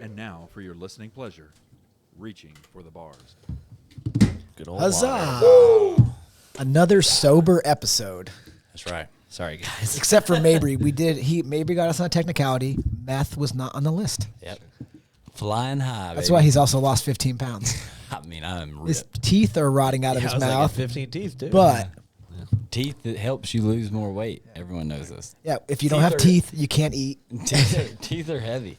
And now, for your listening pleasure, reaching for the bars. Good old Huzzah! Another sober episode. That's right. Sorry, guys. Except for Mabry. Mabry got us on a technicality. Meth was not on the list. Yep. Flying high, That's baby. why he's also lost 15 pounds. I mean, I'm His ripped. teeth are rotting out of Yeah, his I was like, mouth. 15 teeth, too. But, Teeth, it helps you lose more weight. Everyone knows this. yeah, if you don't Teeth have are- teeth, you can't eat. Teeth are heavy.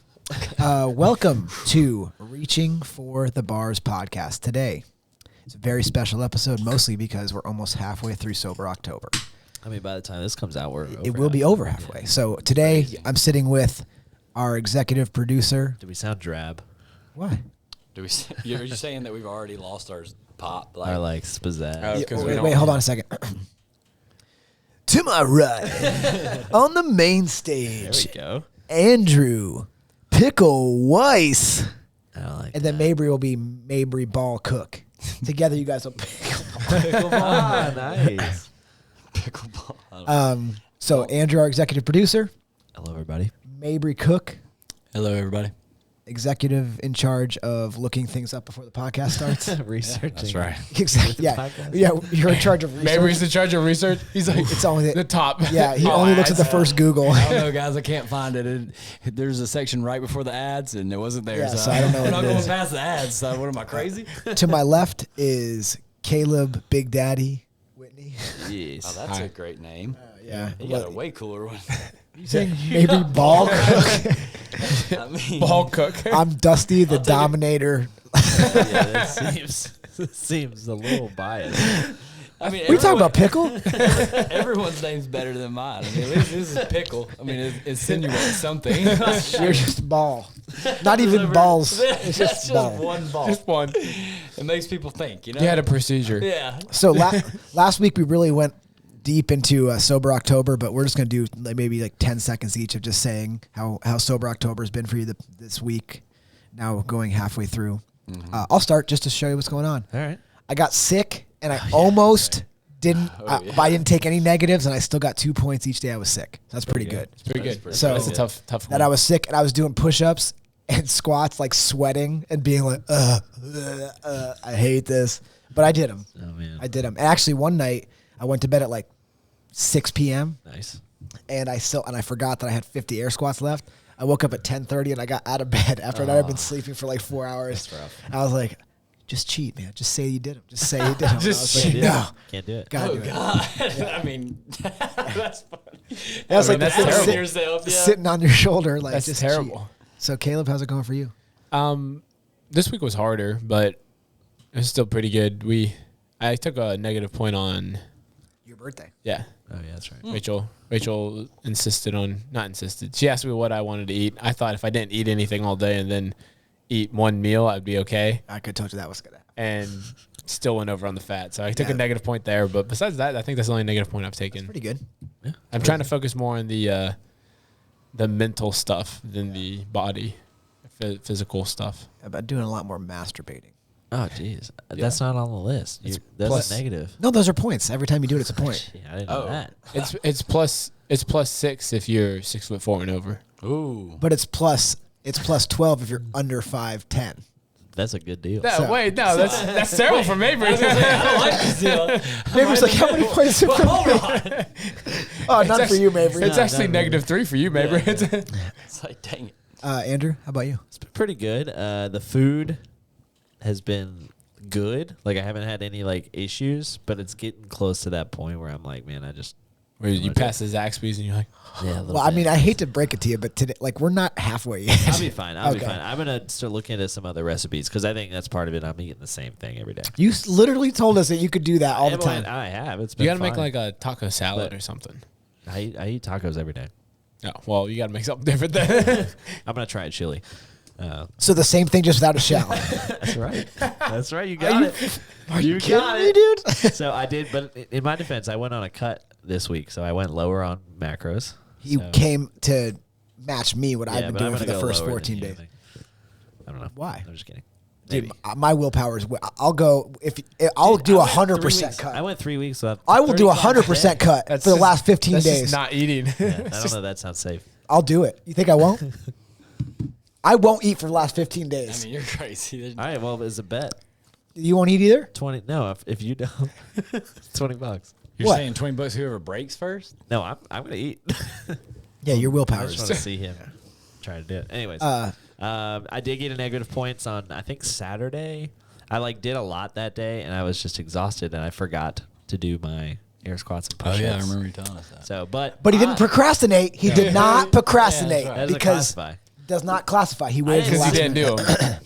Welcome to Reaching for the Bars podcast. Today, it's a very special episode, mostly because we're almost halfway through Sober October. I mean, by the time this comes out, It will be over halfway. So today, I'm sitting with our executive producer. Do we sound drab? Why? Are you saying that we've already lost our pop? Or like spazzazz? Oh, 'cause we Wait, don't- hold on a second. To my right, on the main There stage, we go. Andrew Pickle Weiss. I don't like And then Mabry will be Mabry Ball Cook. Together, you guys will pickle. Ah, nice. Pickleball. So Andrew, our executive producer, Hello, everybody. Mabry Cook, Hello, everybody. executive in charge of looking things up before the podcast starts. Researching. That's right. Exactly. Yeah, podcast? yeah. You're in charge of research. Maybe he's in charge of research. He's like, It's only the top. Yeah, he Oh, only looks at the ads. first Google. I don't know, guys. I can't find it. There's a section right before the ads, and it wasn't there. Yeah, so so I don't know I'm what not it going is. past the ads. So what am I, crazy? To my left is Caleb Big Daddy Whitney. Yes. Oh, that's a great name. Yeah. You got a way cooler one. You saying Mabry Ball Cook? I mean, Ball cook. I'm Dusty the I'll take it. Dominator. Yeah, that seems a little biased. I mean, We talking about pickle? everyone's name's better than mine. I mean, at least this is pickle. I mean, it insinuates something. You're just ball. Not even balls. It's just ball. one ball. Just one. It makes people think, you know? You had a procedure. Yeah. So last week we really went deep into Sober October, but we're just going to do maybe 10 seconds each of just saying how Sober October has been for you this week, now going halfway through. I'll start just to show you what's going on. All right. I got sick, and I almost didn't, yeah. but I didn't take any negatives, and I still got 2 points each day I was sick. That's pretty good. It's pretty good. pretty So- That's a tough one. That I was sick, and I was doing push-ups and squats, sweating and being like, I hate this. But I did them. Oh, man. I did them. And actually, one night, I went to bed at 6 p.m., Nice. and I forgot that I had 50 air squats left. I woke up at 10:30, and I got out of bed after I had been sleeping for 4 hours. That's rough. I was like, just cheat, man. Just say you did them. Just say you did them. Just I was like, Can't do no. it. Can't do it. Gotta do it. God. I mean, that's funny. That was I mean, the that's thing terrible. Yourself, yeah. sitting on your shoulder. That's just terrible. cheat. So, Caleb, how's it going for you? This week was harder, but it was still pretty good. I took a negative point on, Your birthday. yeah. Oh, yeah, that's right. Rachel not insisted. She asked me what I wanted to eat. I thought if I didn't eat anything all day and then eat one meal, I'd be okay. I could have told you that was going to happen. And still went over on the fat. So I took Yeah. a negative point there. But besides that, I think that's the only negative point I've taken. Pretty good. I'm trying to focus more on the mental stuff than the body, physical stuff. About doing a lot more masturbating. Oh, jeez. That's not on the list. That's plus- a negative. No, those are points. Every time you do it, it's a point. Yeah, I didn't know that. It's plus 6 if you're 6'4" and over. Ooh. But it's plus 12 if you're under 5'10". That's a good deal. No, So- wait, no, that's terrible for Mabry. I don't like this deal. Mabry's like, how many points is it for me? Hold on. Oh, none for you, Mabry. It's actually -3 for you, Mabry. Yeah. It's like, dang it. Andrew, how about you? It's been pretty good. The food has been good. I haven't had any issues, but it's getting close to that point where I'm like, man, Where you pass the Zaxby's and you're like, Yeah. Well, I mean, I hate to break it to you, but today, like, we're not halfway yet. I'll be fine. I'll be Okay. fine. I'm gonna start looking into some other recipes because I think that's part of it. I'm eating the same thing every day. You literally told us that you could do that all the Yeah, well, time. I have. It's been you got to make fine. like a taco salad But- or something. I eat tacos every day. Oh, well, you got to make something different then. I'm gonna try chili. So the same thing, just without a shell. That's right. That's right. You got it. Are you You got kidding me, it. dude? So I did, but in my defense, I went on a cut this week, so I went lower on macros. He So- came to match me what Yeah, I've been but I'm doing for gonna the go first lower 14 than you, days. I think. I don't know. Why? I'm just kidding. Dude, Maybe. my willpower is. I'll go if I'll do I went 100% 3 weeks. cut. I went 3 weeks without. I will do 35 a 100% day. cut for the last 15 that's days. Just not eating. Yeah, I don't know. That sounds safe. I'll do it. You think I won't? I won't eat for the last 15 days. you're crazy. All right. Well, it's a bet. You won't eat either? 20. No, if you don't, $20. You're What? saying 20 bucks whoever breaks first? No, I'm gonna eat. Yeah, your I willpower just is. want to see him try to do it. Anyways, I did get a negative points on I think Saturday. I did a lot that day, and I was just exhausted, and I forgot to do my air squats and Oh, push-ups. yeah, I remember you telling us that. So, but But he didn't procrastinate. He did not procrastinate right. That doesn't because classify. does not classify. He waited for the Because you last didn't minute. do them.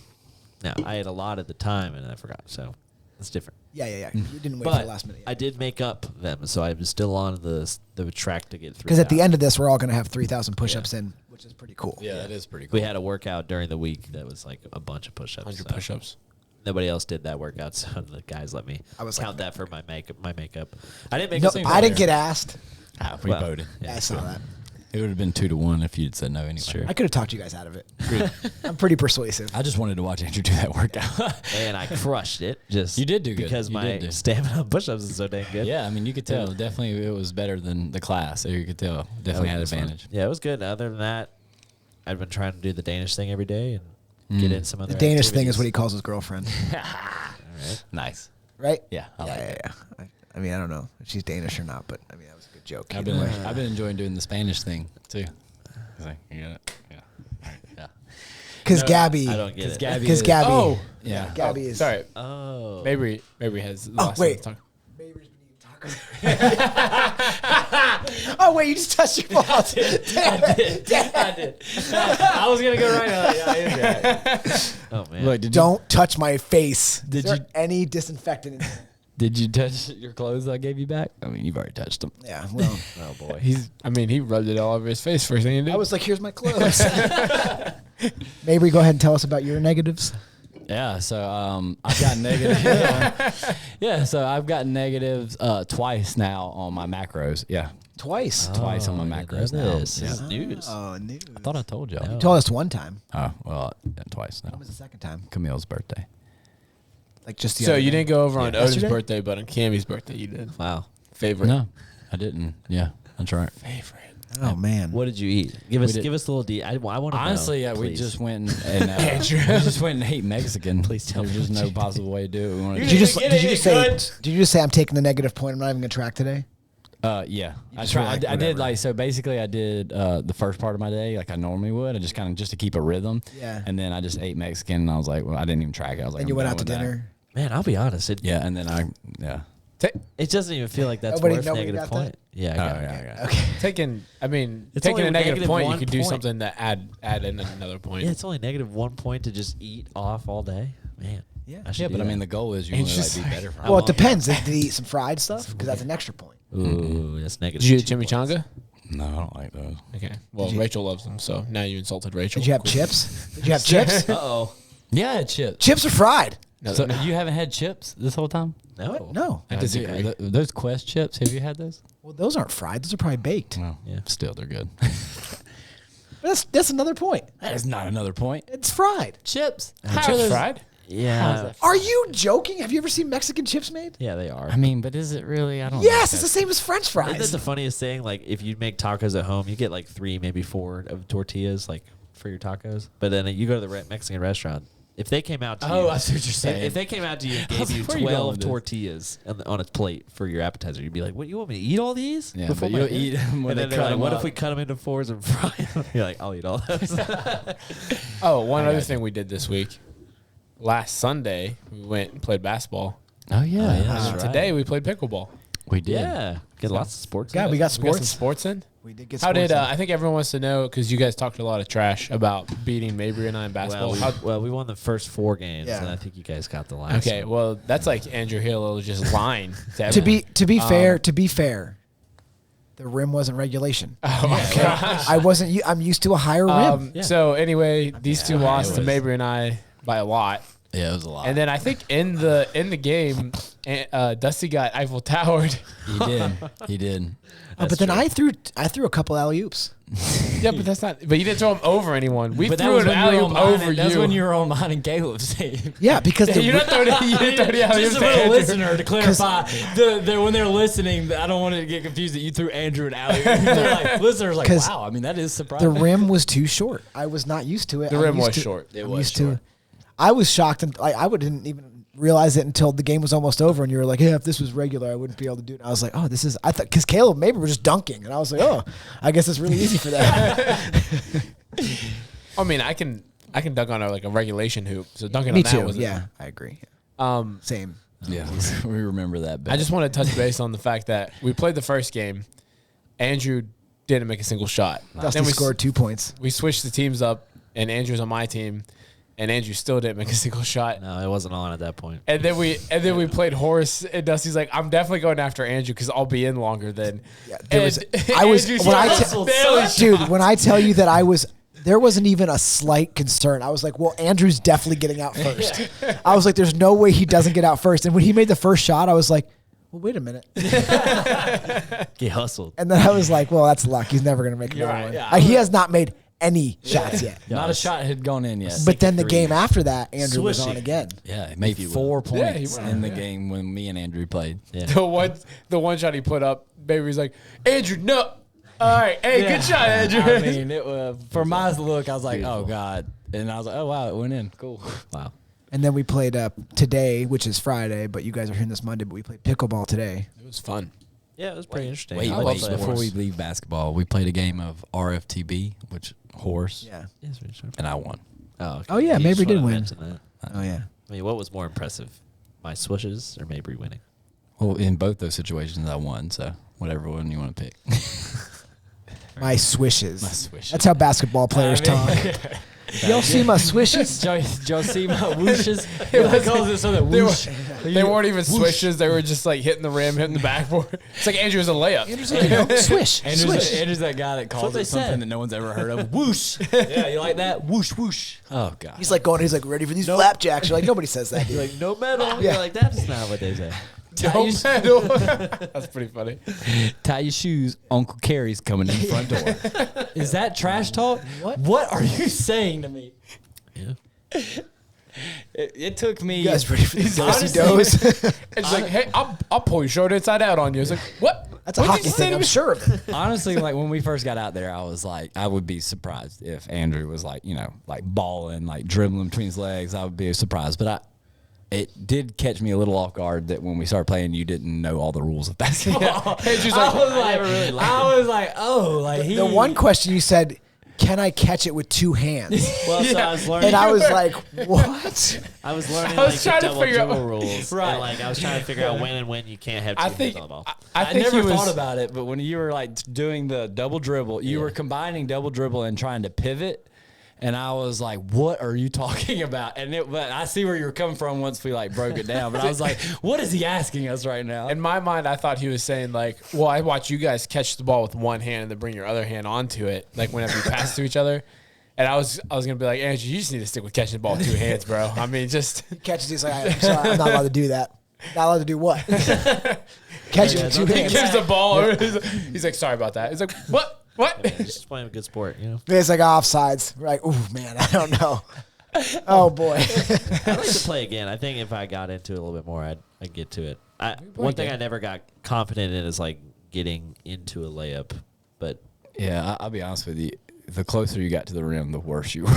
No, I had a lot at the time, and I forgot. So it's different. Yeah. You didn't wait for But the last minute. I did make up them, so I'm still on the track to get through. Because at the end of this, we're all going to have 3,000 push-ups in, which is pretty cool. Yeah, that is pretty cool. we had a workout during the week that was like a bunch of push-ups. 100 so push-ups. Nobody else did that workout, so the guys let me I was count like- that for my makeup. I didn't make No, up. the I didn't player. get asked. We Well, voted. Yeah, I saw that. It would have been 2-1 if you'd said no anyway. true. I could have talked you guys out of it. I'm pretty persuasive. I just wanted to watch Andrew do that workout. And I crushed it. Just You did do good. because You my did do. stamina on push-ups is so dang good. Yeah, I mean, you could tell. Definitely, it was better than the class. So you could tell. Definitely had was fun. advantage. Yeah, it was good. Other than that, I've been trying to do the Danish thing every day and get in some other. The Danish thing is activities. what he calls his girlfriend, All right. Nice. right? Yeah, I like it. Yeah. I mean, I don't know if she's Danish or not, but I mean, that was a good joke. I've either been, way. I've been enjoying doing the Spanish thing too. Like, you got it? Yeah. All right. Yeah. Because Gabby, I don't get it. Gabby because is- Gabby, Oh. Yeah. Gabby is. Sorry. Oh. Maybe has. Oh, lost wait. some talk. Oh wait, you just touched your balls. I did. I was gonna go right. Oh man. Look, did Don't touch my face. Did Is there you- any disinfectant in there? Did you touch your clothes I gave you back? I mean, you've already touched them. Yeah, well, Oh boy. He rubbed it all over his face first thing he did. I was like, here's my clothes. Maybe go ahead and tell us about your negatives. Yeah, so I've got negative. Yeah, so I've got negatives twice now on my macros. Yeah, Twice. twice on my I didn't macros know now. This Yeah. is news. Oh, news. I thought I told y'all. You told us one time. Oh, well, twice now. When was the second time? Camille's birthday. Like just the so other you day. didn't go over on Otis' Yesterday? birthday, but on Cammy's birthday you did. Wow. Favorite. No, I didn't. Yeah, that's right. Favorite. Oh man. What did you eat? Give us did- a little I want to Honestly, know, yeah, we please. just went and we just went and ate Mexican. Please tell There's me just what no you possible way to do it. We wanted Did to you just Get did you it, just say good. did you just say I'm taking the negative point? I'm not even gonna track today. Yeah, I just were tried. like, I did whatever. like so. Basically, I did the first part of my day like I normally would. I just kind of just to keep a rhythm. Yeah. And then I just ate Mexican, and I was like, well, I didn't even track it. I was like, And you I'm went done out to with that. dinner. Man, I'll be honest. Yeah, and then It doesn't even feel like that's Nobody- worth nobody negative got that? point. Yeah, I got it. Okay. Taking It's taking only a negative point, you -1 could do point. something that add in another point. Yeah, it's only -1 point to just eat off all day. Man. Yeah. I should yeah, do but I that. mean the goal is you And want to just like, be better. For Well, it on. depends. Did he eat some fried stuff? Because that's an extra point. Ooh, that's negative. Did you eat 2 points. chimichanga? No, I don't like those. Okay. Well, you- Rachel loves them, so now you insulted Rachel. Did you have Cool. chips? Did you have chips? Uh-oh. Yeah, I had chips. Chips are fried. No, So no. you haven't had chips this whole time? No. No. I disagree. Those Quest chips, have you had those? Well, those aren't fried. Those are probably baked. No. Yeah. Still, they're good. That's another point. That is not another point. It's fried. Chips. Chips fried? Yeah. Are you joking? Have you ever seen Mexican chips made? Yeah, they are. I mean, but is it really? I don't. Yes, know. it's the same as French Isn't that fries. the funniest thing? Like, if you make tacos at home, you get like 3, maybe 4 of tortillas, like for your tacos. But then you go to the Mexican restaurant. If they came out to you, I see what you're saying. if they came out to you and I was gave you like, where are you going 12 with this? tortillas on a plate for your appetizer, you'd be like, "What? You want me to eat all these?" Yeah, before but my you'll dinner?" eat 'em when And they then they're cut like, 'em "What if up." we cut them into 4s and fry them?" You're like, "I'll eat all those." Oh, one other thing we did this week. Last Sunday, we went and played basketball. Oh yeah. yeah. And That's right. today, we played pickleball. We did. Yeah, get lots of sports. Yeah, we got We got some sports. sports in. We did get How sports. did in. I think everyone wants to know because you guys talked a lot of trash about beating Mabry and I in basketball. Well, we won the first 4 games, Yeah. and I think you guys got the last. Okay, one. well that's like Andrew Hill just lying. to be fair, the rim wasn't regulation. Oh my gosh. I wasn't. I'm used to a higher rim. Yeah. So anyway, these two lost to was- Mabry and I by a lot. Yeah, it was a lot. And then I think in the game, Dusty got Eiffel Towered. he did. He did. But then I threw a couple alley oops. Yeah, but that's not. But you didn't throw him over anyone. We But that threw was an when you were alley on oop mine. over That's you. when you were on mine and Caleb's team. Yeah, because the You're not throwing it. You didn't throw the alley Just oops a to little Andrew. listener to clarify. When they're listening, I don't want to get confused that you threw Andrew and Allie. They're like, listeners like, 'Cause wow. I mean, that is the surprising. rim was too short. I was not used to it. The I'm rim used was to- short. It I'm was used short. to. I was shocked, and I didn't even realize it until the game was almost over, and you were like, "Yeah, if this was regular, I wouldn't be able to do it." And I was like, "Oh, this is." I thought because Caleb maybe were just dunking, and I was like, "Oh, I guess it's really easy for them." I mean, I can dunk on a regulation hoop. So dunking Me on that too. wasn't. Yeah, I agree. Same. Yeah, we remember that. I just want to touch base on the fact that we played the first game. Andrew didn't make a single shot. Dusty Then we scored 2 points. We switched the teams up, and Andrew's on my team, and Andrew still didn't make a single shot. No, it wasn't on at that point. And then we played horse, and Dusty's like, "I'm definitely going after Andrew because I'll be in longer than." Yeah, there was. And I was Andrew when I still te- barely dude. When I tell you that I was. There wasn't even a slight concern. I was like, well, Andrew's definitely getting out first. I was like, there's no way he doesn't get out first. And when he made the first shot, I was like, well, wait a minute. He hustled. And then I was like, well, that's luck. He's never going to make another right, one. yeah. He has not made any shots yet. Not a shot had gone in yet. But then the game after that, Andrew was on Swishing. again. yeah, he made 4 Yeah, he points went- in the game when me and Andrew played. Yeah. The one shot he put up, Baby's like, "Andrew, no." All right, hey, good shot, Andrew. I mean, it was for my look. I was like, oh god, and I was like, oh wow, it went in. Cool. Wow. And then we played today, which is Friday, but you guys are hearing this Monday, but we played pickleball today. It was fun. Yeah, it was pretty interesting. Wait, I love wait. sports. Before we leave basketball, we played a game of RFTB, which horse, Yeah. Yes, we sure. and I won. Oh, okay. Oh, yeah, You Mabry just did wanna win. mention that. Oh, yeah. I mean, what was more impressive, my swishes or Mabry winning? Well, in both those situations, I won. So whatever one you want to pick. My swishes. My swishes. That's how basketball players talk. Y'all see my swishes? Joe see my whooshes? He calls it something whoosh. They weren't even swishes. They were just like hitting the rim, hitting the backboard. It's like Andrew was a layup. Andrew's like, no, swish, swish. Andrew's that guy that calls what it they something said. that no one's ever heard of. Whoosh. Yeah, you like that? Whoosh, whoosh. Oh, God. He's like ready for these flapjacks. You're like, nobody says that. Dude. Like, no medal. Yeah. You're like, that's not what they say. No medal. That's pretty funny. Tie your shoes. Uncle Carrie's coming in the front door. Is that trash talk? What are you saying to me? Yeah. It took me. You guys ready for these Honestly- do-si-dos? It's like, hey, I'll pull your shirt inside out on you. It's like, what? That's a What'd hockey you say thing, to I'm me? sure of it. Honestly, like when we first got out there, I was like, I would be surprised if Andrew was like, like balling, like dribbling between his legs. I would be surprised, but it did catch me a little off guard that when we started playing, you didn't know all the rules of basketball. Andrew's I like, was like, I was like, oh, like he. The one question you said, can I catch it with 2 hands? Well, so I was learning. And I was like, what? I was learning I was like trying the to double figure out- dribble rules. Right. And, like I was trying to figure out when you can't have 2 I hands think on the ball. I I think never he was, thought about it, but when you were like doing the double dribble, you were combining double dribble and trying to pivot. And I was like, what are you talking about? But I see where you're coming from once we like broke it down. But I was like, what is he asking us right now? In my mind, I thought he was saying like, well, I watch you guys catch the ball with one hand and then bring your other hand onto it, like whenever you pass to each other. And I was gonna be like, Andrew, you just need to stick with catching the ball with 2 hands, bro. I mean, just Catches, he's like, I'm sorry, I'm not allowed to do that. Not allowed to do what? Catch it with 2 he hands. gives the ball. Over. He's like, sorry about that. He's like, what? What? Just playing a good sport, you know. It's like offsides. We're like, ooh, man, I don't know. Oh, boy. I'd like to play again. I think if I got into it a little bit more, I'd get to it. One thing I never got confident in is like getting into a layup, but Yeah, I'll be honest with you. The closer you got to the rim, the worse you were.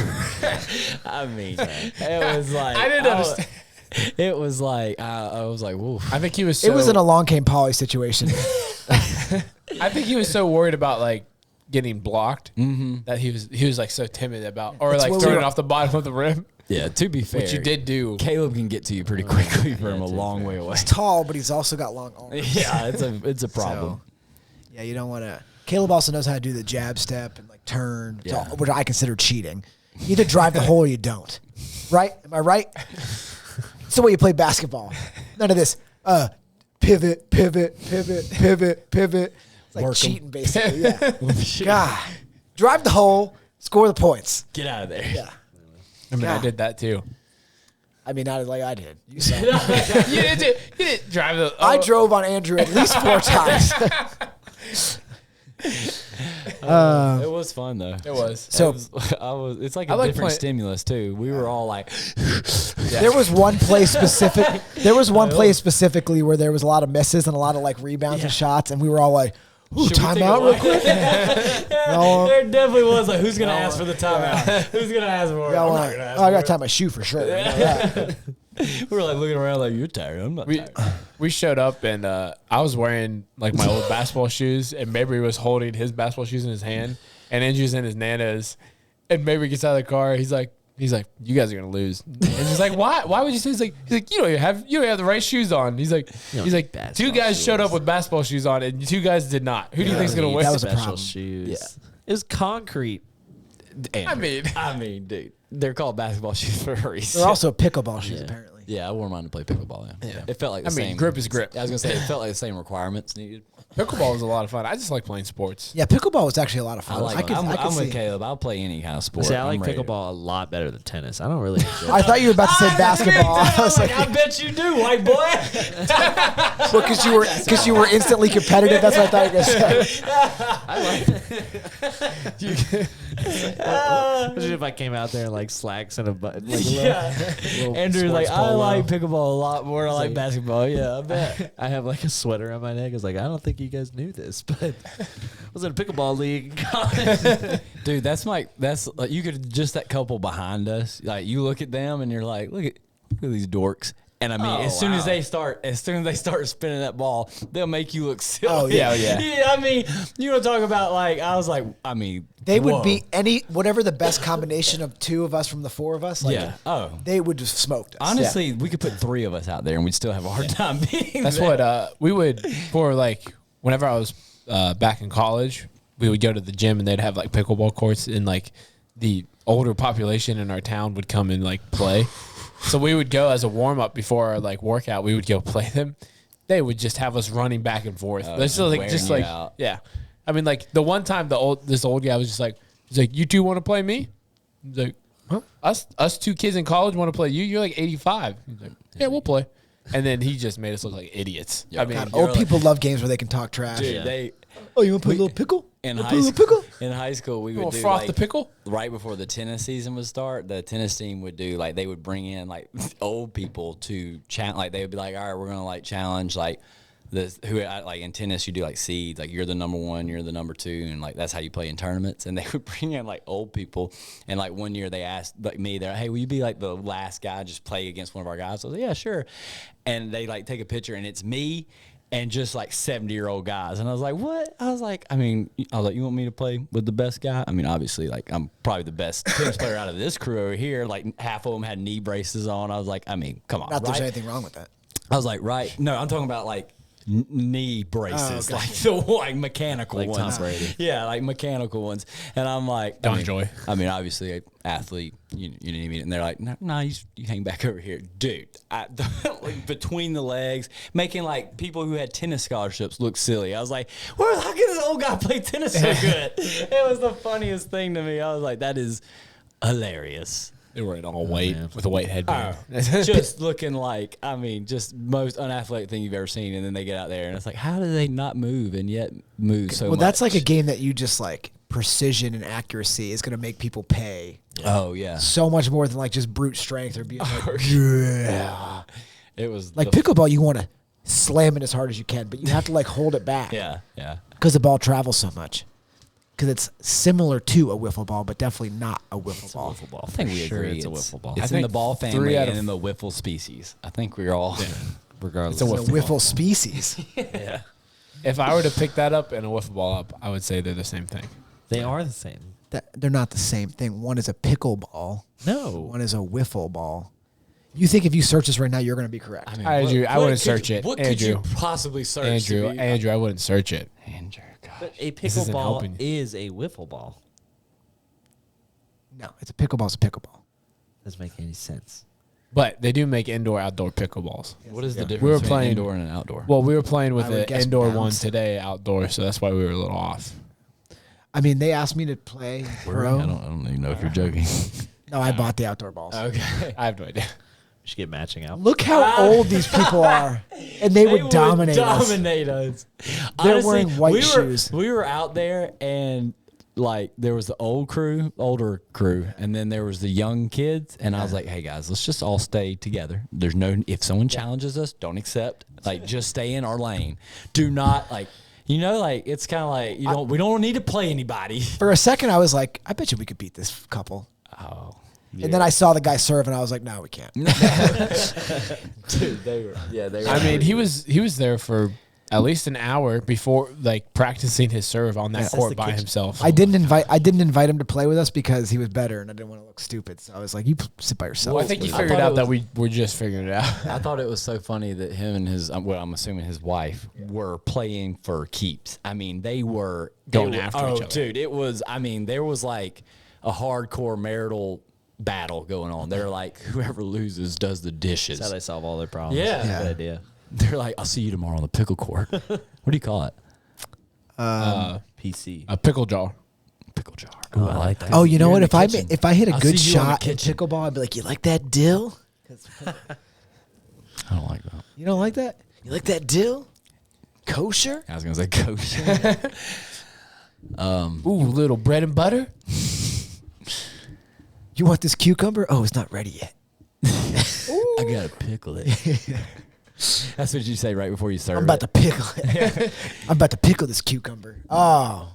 I mean, it was like I didn't understand. It was like I was like, whoa. I think he was. So, It was an along came Polly situation. I think he was so worried about like getting blocked that he was like so timid about or That's like what we throwing were- it off the bottom of the rim. Yeah, to be fair, Which you did do. Caleb can get to you pretty quickly from a long way away. He's tall, but he's also got long arms. Yeah, it's a problem. So, yeah, you don't want to. Caleb also knows how to do the jab step and like turn, Yeah. which I consider cheating. You either drive the hole or you don't. Right? Am I right? It's the way you play basketball. None of this pivot. It's like cheating, basically. Yeah. God. Drive the hole, score the points. Get out of there. Yeah. I mean, Yeah. I did that too. I mean, not like I did. You saw. you didn't drive the. I drove on Andrew at least 4 times. It was fun though. It was. So It's like I a like different playing- stimulus too. We were all like, there was one play specific. There was one play specifically where there was a lot of misses and a lot of like rebounds and shots, and we were all like, "Ooh, Should we take timeout a real walk?" quick." No, there definitely was like, who's gonna ask for the timeout? Who's gonna ask for it? yeah, I'm well, not gonna ask I for got it. to tie my shoe for sure. Yeah. We were like looking around like, you're tired. I'm not tired. We showed up and I was wearing like my old basketball shoes, and Mabry was holding his basketball shoes in his hand, and Andrew's in his Nana's, and Mabry gets out of the car. He's like, you guys are gonna lose. And she's like, why? Why would you say? He's like, you don't have the right shoes on. He's like, basketball two guys showed shoes. up with basketball shoes on, and 2 guys did not. Who do you think's gonna win? That was a special problem. shoes. Yeah. It was concrete. Andrew. I mean, dude, they're called basketball shoes for a reason. They're also pickleball shoes, apparently. Yeah, I wore mine to play pickleball. Yeah. It felt like the I mean, same. grip is grip. I was gonna say it felt like the same requirements needed. Pickleball was a lot of fun. I just like playing sports. Yeah, pickleball was actually a lot of I fun. like. I I'm could with see. Caleb. I'll play any kind of sport. See, I I'm like ready to- pickleball a lot better than tennis. I don't really enjoy I it. thought you were about to say basketball. I was like, I bet you do, white boy. because you were instantly competitive. That's what I thought you were gonna say. Imagine if I came out there in like slacks and a button. Like little Andrew's like, sports I polo. like pickleball a lot more. I like basketball. Yeah, I bet. I have like a sweater on my neck. I was like, I don't think you guys knew this, but I was in a pickleball league in college. Dude, that's like you could just that couple behind us. Like you look at them and you're like, look at these dorks. And I mean, as soon as they start spinning that ball, they'll make you look silly. Oh, yeah. Yeah, I mean, you want to talk about like I was like, I mean, They would whoa. beat whatever the best combination of 2 of us from the 4 of us. Like, Yeah. Oh. they would just smoked us. Honestly, we could put 3 of us out there and we'd still have a hard time beating. That's them. what we would for like whenever I was back in college, we would go to the gym and they'd have like pickleball courts, and like the older population in our town would come and like play. So we would go as a warm up before our like workout. We would go play them. They would just have us running back and forth. Oh, They're still like wearing just you like out. yeah. I mean like the one time this old guy was just like he's like, you 2 want to play me? He's like, huh? Us 2 kids in college want to play you? You're like 85. He's like, yeah, we'll play. And then he just made us look like idiots. I mean, God, you're old like- people love games where they can talk trash. Dude, they Oh, you want to play a little pickle? in Wanna high play a little school. pickle? In high school, we you would want do froth like, the pickle? right before the tennis season would start. The tennis team would do like they would bring in like old people to challenge. Like they would be like, all right, we're gonna like challenge like this. Who like in tennis you do like seeds. Like you're the number 1, you're the number 2, and like that's how you play in tournaments. And they would bring in like old people. And like one year they asked like me, they're like, hey, will you be like the last guy just play against one of our guys? I was like, yeah, sure. And they like take a picture and it's me and just like 70-year-old guys. And I was like, what? I was like, you want me to play with the best guy? I mean, obviously, like, I'm probably the best tennis player out of this crew over here. Like, half of them had knee braces on. I was like, I mean, come on. Not that right? there's anything wrong with that. I was like, right. No, I'm talking about like knee braces, Oh, like the like mechanical Like Tom ones. Brady. Yeah, like mechanical ones. And I'm like, Don Joy. I mean, obviously, an athlete, you know what I mean? And they're like, no, you hang back over here. Dude, like between the legs, making like people who had tennis scholarships look silly. I was like, how can this old guy play tennis so good? It was the funniest thing to me. I was like, that is hilarious. They were in all white with a white headband. Just looking like, just most unathletic thing you've ever seen. And then they get out there and it's like, how do they not move and yet move so much? Well, that's like a game that you just like precision and accuracy is going to make people pay Oh, yeah. so much more than like just brute strength or being like, yeah. It was Like the- pickleball, you want to slam it as hard as you can, but you have to like hold it back. Yeah, yeah. Because the ball travels so much. Because it's similar to a wiffle ball, but definitely not a wiffle ball. I think we Sure, agree it's a wiffle ball. It's I in the think ball 3 family out and of- in the wiffle species. I think we're all Regardless. It's a It's a wiffle species. If I were to pick that up and a wiffle ball up, I would say they're the same thing. They are the same. they're not the same thing. One is a pickleball. No. One is a wiffle ball. You think if you search this right now, you're going to be correct? I mean, Andrew, I wouldn't search it. What Andrew, could you possibly search? Andrew, I wouldn't search it. Andrew, gosh. But a This isn't helping pickleball you. is a wiffle ball. No, it's a pickleball. It's a pickleball. Doesn't make any sense. But they do make outdoor pickleballs. What is the Yeah. difference We were between playing- indoor and an outdoor? Well, we were playing with I would the guess indoor one bounced. today outdoor, so that's why we were a little off. I mean, they asked me to play pro. I don't even know if you're joking. No, I bought the outdoor balls. Okay. I have no idea. We should get matching out. Look how old these people are, and they would dominate us. us. They're wearing white shoes. We were out there, and like there was the older crew, and then there was the young kids, and I was like, "Hey guys, let's just all stay together. There's no if someone challenges us, don't accept. Like just stay in our lane. Do not like." You know, like it's kind of like we don't need to play anybody. For a second, I was like, I bet you we could beat this couple. Oh, And then I saw the guy serve, and I was like, no, we can't. dude, they were. I mean, he was there for at least an hour before, like practicing his serve on that Yeah. court by himself. I didn't invite him to play with us because he was better, and I didn't want to look stupid. So I was like, you sit by yourself. Well, I think you I figured thought out it that was- we were just figuring it out. I thought it was so funny that him and his, well, I'm assuming his wife were playing for keeps. I mean, they were Going after each other. Dude, it was, I mean, there was like a hardcore marital battle going on. They're like, whoever loses does the dishes. That's how they solve all their problems. Yeah. Good Yeah. idea. They're like, I'll see you tomorrow on the pickle court. What do you call it? PC. A pickle jar. Pickle jar. Ooh, I like that. Oh, you know You're what? in the If kitchen. if I hit a I'll good see you in the shot in kitchen. pickleball, I'd be like, you like that dill? I don't like that. You don't like that? You like that dill? Kosher? I was going to say kosher. Ooh, little bread and butter. You want this cucumber? Oh, it's not ready yet. I got to pickle it. That's what you say right before you serve I'm about it. to pickle it. I'm about to pickle this cucumber. Oh,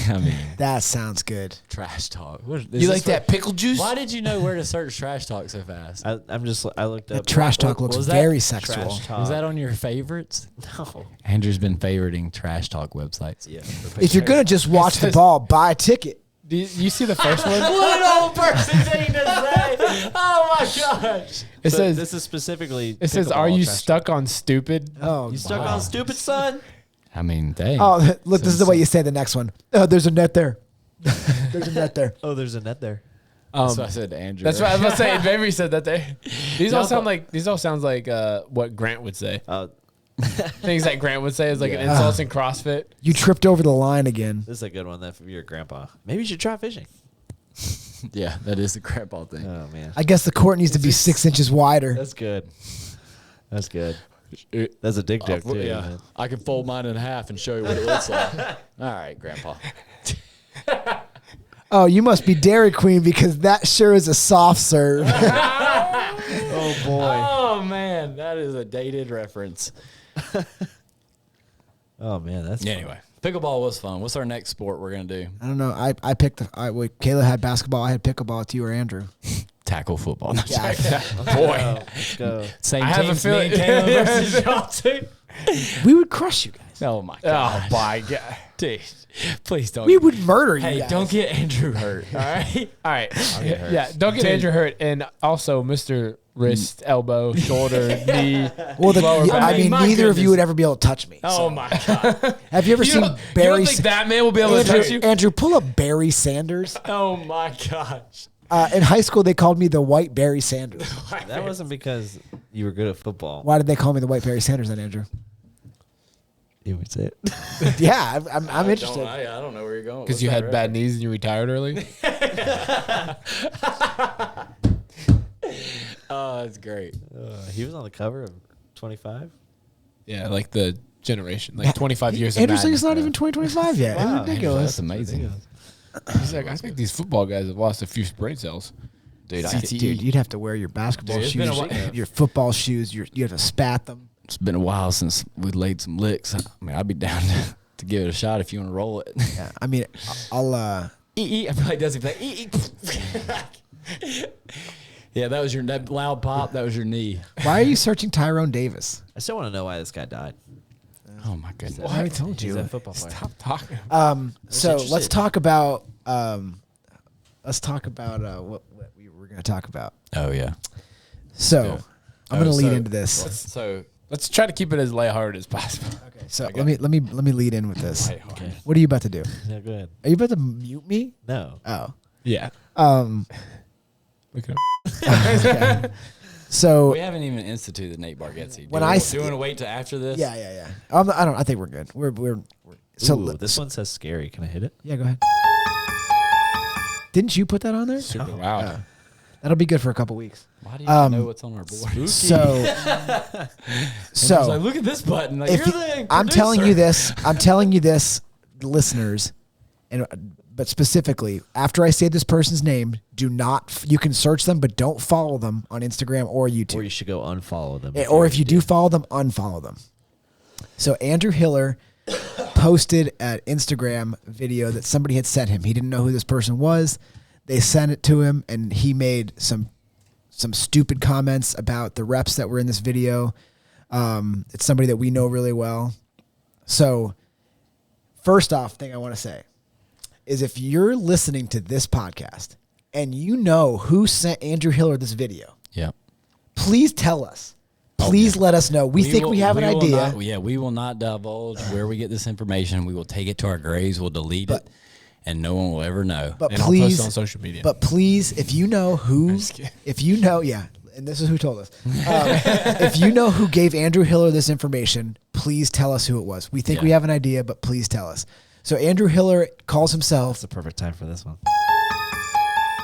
I mean, that sounds good. trash talk. You like that pickle juice? Why did you know where to search trash talk so fast? I looked That up. trash talk looks was that very sexual. Trash talk. Was that on your favorites? No. Andrew's been favoriting trash talk websites. Yeah. If you're gonna just watch the says- ball, buy a ticket. Do you see the first one? What an old person thing to say! Oh my gosh! It So says, this is specifically. it says, pickleball are you trash stuck on stupid? Oh, You stuck wow. on stupid, son? I mean, dang. Oh, look, this is the way you say the next one. Oh, there's a net there. There's a net there. Oh, there's a net there. That's what I said to Andrew. That's what I was about to say. Maybe said that there. These all Yeah, sound like what Grant would say. Oh, Things that Grant would say is like an Yeah. insult in CrossFit. You tripped over the line again. this is a good one. That for your grandpa. Maybe you should try fishing. Yeah, that is the grandpa thing. Oh man, I guess the court needs to be 6 inches wider. that's good. That's good. That's a dick joke too. yeah, man. I can fold mine in half and show you what it looks like. All right, grandpa. Oh, you must be Dairy Queen because that sure is a soft serve. Oh boy. Oh man, that is a dated reference. Oh man, that's fun. Anyway, pickleball was fun. What's our next sport we're gonna do? I don't know. I picked. Kayla had basketball. I had pickleball. It's you or Andrew. Tackle football. No, Yeah. boy. Let's go. Same I have a teams, feeling- me and Caleb versus y'all two. We would crush you guys. Oh my Oh god, my god! dude! Please don't. We would murder you Hey, guys. don't get Andrew hurt. All right. All right, get hurt. yeah. Don't get Dude. Andrew hurt, and also Mr. Wrist, elbow, shoulder, knee. Well, lower back. I mean, My neither of you goodness. would ever be able to touch me. Oh my god. Have you ever seen you Barry? don't think that man will be able to touch you? Andrew, pull up Barry Sanders. Oh my gosh. In high school, they called me the White Barry Sanders. That wasn't because you were good at football. Why did they call me the White Barry Sanders then, Andrew? You would say it. Yeah, I'm interested. I don't know where you're going. Because you had bad knees and you retired early. Oh, that's great. He was on the cover of 25. Yeah, like the generation, like 25 years. Andrew's of like, it's not Madden. even 2025 yet. Wow, It's ridiculous. That's amazing. He's like, I think these football guys have lost a few brain cells. Dude, Dude, you'd have to wear your basketball Dude, it's been shoes, a while. your football shoes. You have to spat them. it's been a while since we laid some licks. I mean, I'd be down to give it a shot if you want to roll it. Yeah, I mean, I'll. I feel like does he play? Yeah, that was that loud pop. That was your knee. Why are you searching Tyrone Davis? I still want to know why this guy died. Oh my goodness. I already told He's you. a football player. Stop talking. So let's talk about let's talk about what we were going to talk about. Oh yeah. So Yeah. I'm going to lead so- into this. So Let's try to keep it as lighthearted as possible. Okay, so let me lead in with this. Okay. What are you about to do? Yeah, go ahead. Are you about to mute me? No. Oh. Yeah. Um. Look at Okay. So we haven't even instituted Nate Bargatze. When do I we, s- do you want to wait till after this? yeah. I think we're good. We're so Ooh, this one says scary. Can I hit it? Yeah, go ahead. Didn't you put that on there? super loud. That'll be good for a couple weeks. Why do you even know what's on our board? So, Like, look at this button. Like, if you're the I'm telling you producer. this, I'm telling you this, listeners, but specifically after I say this person's name, do not. You can search them, but don't follow them on Instagram or YouTube. Or you should go unfollow them. Or if you do follow them, unfollow them. So Andrew Hiller posted an Instagram video that somebody had sent him. He didn't know who this person was. They sent it to him, and he made some stupid comments about the reps that were in this video. It's somebody that we know really well. So first off, thing I want to say is if you're listening to this podcast and you know who sent Andrew Hiller this video, Yep. please tell us. Please let us know. We think we have an will idea. Not, we will not divulge where we get this information. We will take it to our graves. We'll delete it, and no one will ever know. But And I'll post please, it on social media. But please, if you know who, if you know, yeah, and this is who told us. If you know who gave Andrew Hiller this information, please tell us who it was. We think we have an idea, but please tell us. So Andrew Hiller calls himself. It's the perfect time for this one.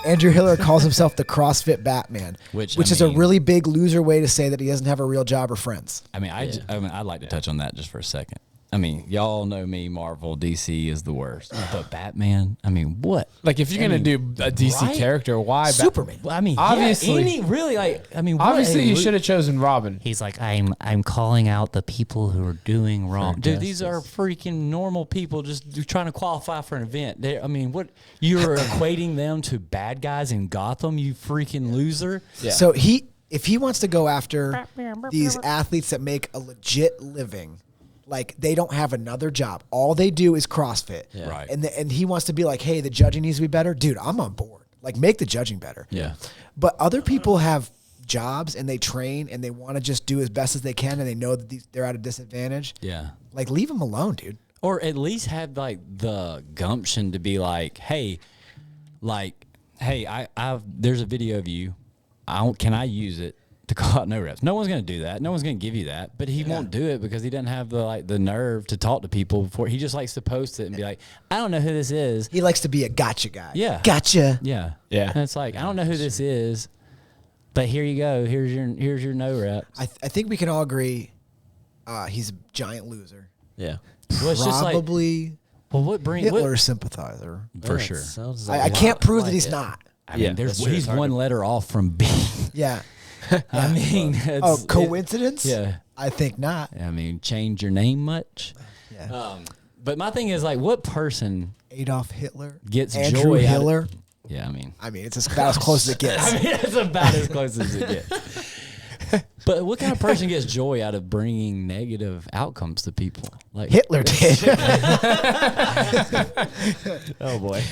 Andrew Hiller calls himself the CrossFit BaTRTman, which I is a mean- really big loser way to say that he doesn't have a real job or friends. I mean, I'd like to touch on that just for a second. I mean, y'all know me, Marvel, DC is the worst. But Batman, I mean, what? Like, if you're going to do a DC right? character, why Superman. I mean, Obviously- really, like, I mean, Obviously, what? you should have chosen Robin. He's like, I'm calling out the people who are doing wrong. Dude, these are freaking normal people just trying to qualify for an event. I mean, what? You're equating them to bad guys in Gotham, you freaking loser. Yeah. So if he wants to go after these athletes that make a legit living, like they don't have another job, all they do is CrossFit, Right. And he wants to be like, hey, the judging needs to be better, dude. I'm on board. Like, make the judging better. Yeah. But other people have jobs and they train and they want to just do as best as they can, and they know that they're at a disadvantage. Yeah. Like, leave them alone, dude. Or at least have like the gumption to be like, hey, I've there's a video of you. Can I use it to call out no reps? No one's gonna do that. No one's gonna give you that. But he won't do it because he doesn't have the nerve to talk to people before. He just likes to post it and be like, I don't know who this is. He likes to be a gotcha guy. Yeah. Gotcha. Yeah. Yeah. And it's like, I don't know who this is, but here you go. Here's your no reps. I think we can all agree he's a giant loser. Yeah. Well, it's just like, Probably well, what brings Hitler sympathizer. for Yeah, sure. it sounds I like can't prove that like he's it. not. I mean, that's true. he's It's hard one to- letter off from being. Yeah. I mean, it's, Coincidence? yeah. I think not. I mean, change your name much. Yeah. But my thing is like, what person Adolf Hitler gets Andrew joy out of- Hiller. Yeah, I mean, It's about as close as it gets. I mean, it's about as close as it gets. But what kind of person gets joy out of bringing negative outcomes to people? Like Hitler did. Oh boy.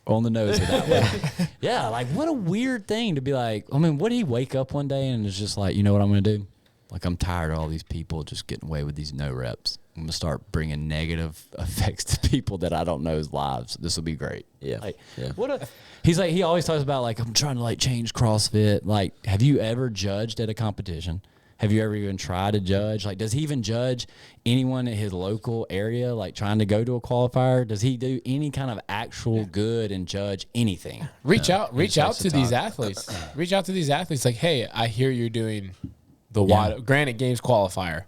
on the nose with that one. Yeah, like what a weird thing to be like. I mean, what did he wake up one day and is just like, you know what I'm going to do? Like, I'm tired of all these people just getting away with these no reps. I'm going to start bringing negative effects to people that I don't know's lives. This will be great. Yeah. Like, Yeah. he's like, he always talks about like, I'm trying to like change CrossFit. Like, have you ever judged at a competition? Have you ever even tried to judge? Like, does he even judge anyone in his local area, like trying to go to a qualifier? Does he do any kind of actual good and judge anything? Reach out just to likes to these talk. athletes. Reach out to these athletes. Like, hey, I hear you're doing the Granite Games qualifier.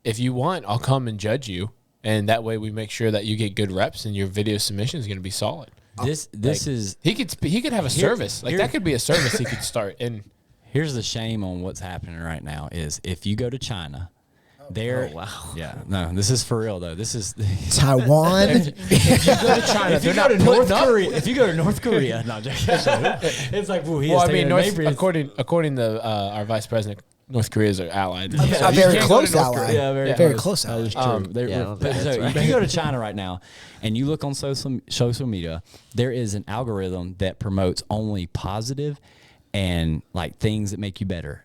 If you want, I'll come and judge you, and that way we make sure that you get good reps and your video submission is going to be solid. This is He could have a service. Like, that could be a service he could start. And here's the shame on what's happening right now is if you go to China, there. Oh, wow. Yeah, no, this is for real though. This is Taiwan. China, if you go to North Korea. If you go to North Korea, no, I'm joking. It's like, well, he Well, is I mean, taking a neighbor- according to our vice president, North Korea's an ally. A very close ally. Yeah, very close That ally. is true. Yeah, I don't think So that's right. you can go to China right now, and you look on social media. There is an algorithm that promotes only positive and like things that make you better.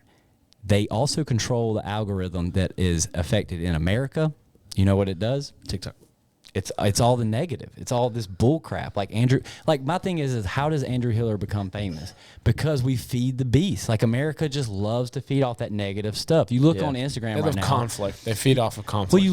They also control the algorithm that is affected in America. You know what it does? TikTok. It's all the negative. It's all this bull crap. Like my thing is how does Andrew Hiller become famous? Because we feed the beast. Like America just loves to feed off that negative stuff. You look on Instagram They right love now. conflict. They feed off of conflict. Well, you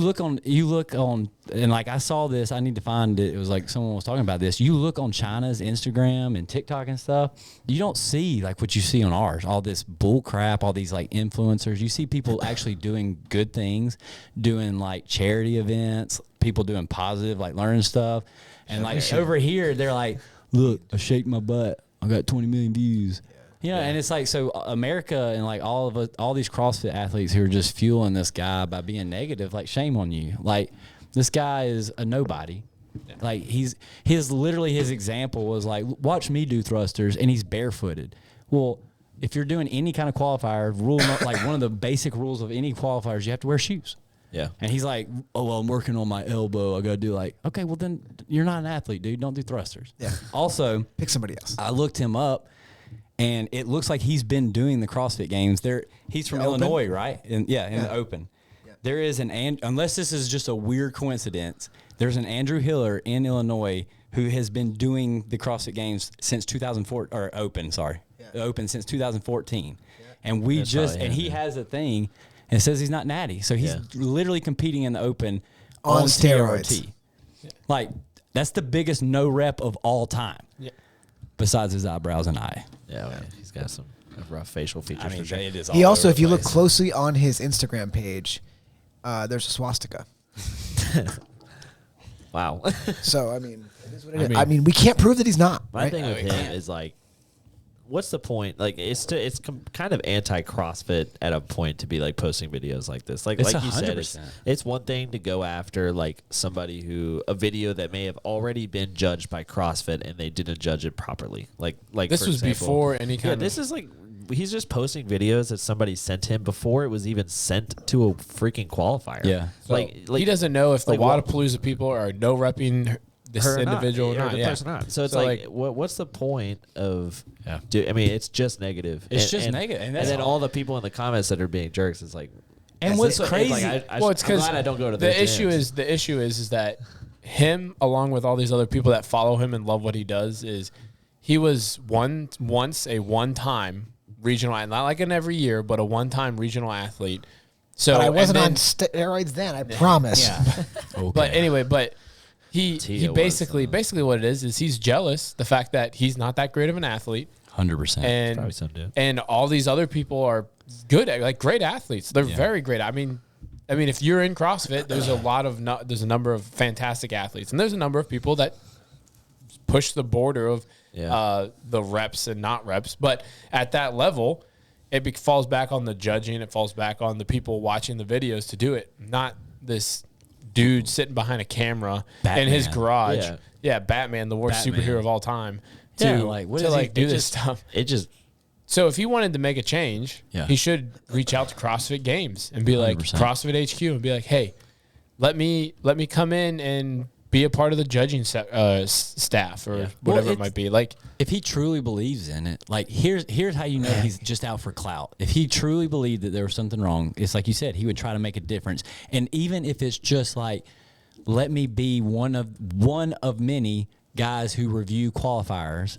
look on, and like I saw this. I need to find it. It was like someone was talking about this. You look on China's Instagram and TikTok and stuff. You don't see like what you see on ours. All this bull crap. All these like influencers. You see people actually doing good things, doing like charity events. People doing positive, like learning stuff, and like over here, they're like, "Look, I shake my butt. I got 20 million views." You know, and it's like so America and like all of us, all these CrossFit athletes who are just fueling this guy by being negative. Like, shame on you. Like, this guy is a nobody. Like his example was like, watch me do thrusters, and he's barefooted. Well, if you're doing any kind of qualifier, like one of the basic rules of any qualifiers, you have to wear shoes. Yeah. And he's like, oh, well, I'm working on my elbow. I got to do like, okay, well, then you're not an athlete, dude. Don't do thrusters. Yeah. Also, Pick somebody else. I looked him up, and it looks like he's been doing the CrossFit Games. He's from The Open? Illinois, right? In the Open. Yeah. There is unless this is just a weird coincidence, there's an Andrew Hiller in Illinois who has been doing the CrossFit Games since 2004, or Open, sorry. The Open since 2014. Yeah. And he has a thing. And it says he's not natty. So he's literally competing in the Open On on steroids. TRT. Yeah. Like, that's the biggest no rep of all time. Yeah. Besides his eyebrows and eye. Yeah, well, he's got some rough facial features. I mean, for sure. it is He all also, over if you the look place. closely on his Instagram page, there's a swastika. Wow. So, I mean, it is what it is. I mean, we can't prove that he's not. My right? thing with him is like, what's the point? Like, it's kind of anti-CrossFit at a point to be like posting videos like this. Like It's you said, 100%. it's one thing to go after like a video that may have already been judged by CrossFit and they didn't judge it properly. Like This for was example, before any kind of. This is like he's just posting videos that somebody sent him before it was even sent to a freaking qualifier. Yeah. So like he doesn't know if the like what- Wadapalooza people are no repping this her or individual not, or not. the Yeah. person or not. So it's like, what's the point of? Yeah. I mean, it's just negative. It's just negative, and And, that's then all. all the people in the comments that are being jerks is like. And is what's this- crazy? Like, I'm Well, it's because glad I don't go to the those issue gyms. is that him, along with all these other people that follow him and love what he does, is he was once a one-time regional, not like an every year, but a one-time regional athlete. So But I wasn't and on steroids then, I promise. Yeah. Okay. But anyway, he Tia basically was, what it is he's jealous the fact that he's not that great of an athlete, 100%. Probably some do. and all these other people are good, like great athletes. They're very great. I mean, if you're in CrossFit, there's a number of fantastic athletes, and there's a number of people that push the border of the reps and not reps. But at that level, it falls back on the judging. It falls back on the people watching the videos to do it, not this dude sitting behind a camera in his Batman. garage. Yeah, Batman, the worst Batman. superhero of all time. Yeah, To like, what to is like he- do it this just- stuff. It just So if he wanted to make a change, Yeah. he should reach out to CrossFit Games and be like 100%. CrossFit HQ and be like, hey, let me come in and be a part of the judging staff or whatever it it's- might be. Like, if he truly believes in it, like here's how you know he's just out for clout. If he truly believed that there was something wrong, it's like you said, he would try to make a difference. And even if it's just like, let me be one of many guys who review qualifiers,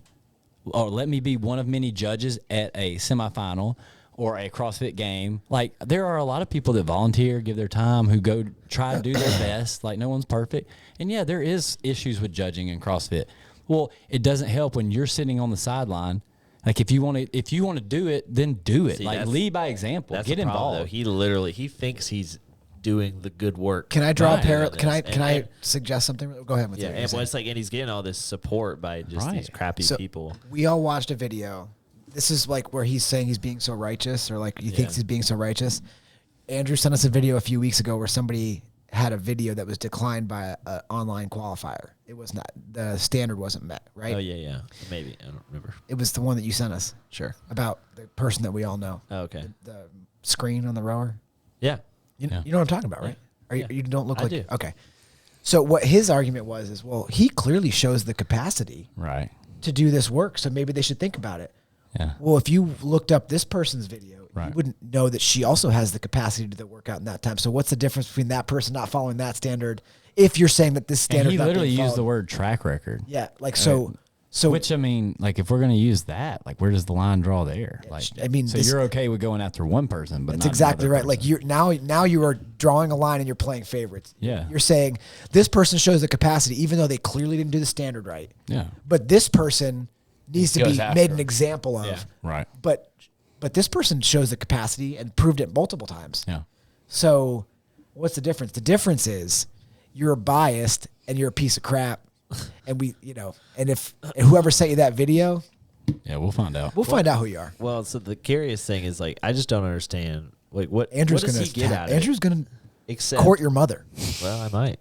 or let me be one of many judges at a semifinal or a CrossFit game. Like, there are a lot of people that volunteer, give their time, who go try to do their best. Like, no one's perfect. And yeah, there is issues with judging in CrossFit. Well, it doesn't help when you're sitting on the sideline. Like, if you want to do it, then do it. See, like, that's- lead by example. that's Get the problem, involved. though. He thinks he's doing the good work. Can I draw a by parallel? doing Can I this. can I And- suggest something? Go ahead with Yeah, what you're and saying. it's like, and he's getting all this support by just these crappy So, people. We all watched a video. This is like where he's saying he's being so righteous, or like he thinks he's being so righteous. Andrew sent us a video a few weeks ago where somebody had a video that was declined by an online qualifier. It was not, the standard wasn't met, right? Oh yeah, maybe I don't remember. It was the one that you sent us Sure. about the person that we all know. Oh, okay. The screen on the rower? Yeah. You know what I'm talking about, right? You don't look I like do. Okay. So what his argument was, well, he clearly shows the capacity Right. to do this work, so maybe they should think about it. Yeah. Well, if you looked up this person's video, you Right. wouldn't know that she also has the capacity to do the workout in that time. So what's the difference between that person not following that standard if you're saying that this standard And he not literally being used the followed? word track record. Yeah, like so Which I mean, like if we're gonna use that, like where does the line draw there? Like I mean, so this- you're okay with going after one person, but that's not exactly another right. Like person. you're now you are drawing a line and you're playing favorites. Yeah. You're saying this person shows the capacity even though they clearly didn't do the standard right. Yeah. But this person needs to Goes be after made an him. example of. Yeah. Right. But this person shows the capacity and proved it multiple times. Yeah. So what's the difference? The difference is you're biased and you're a piece of crap. And if whoever sent you that video, Yeah, we'll find out. we'll find out who you are. Well, so the curious thing is like I just don't understand like what Andrew's what does gonna he get out of Andrew's it? gonna Except court your mother. well, I might.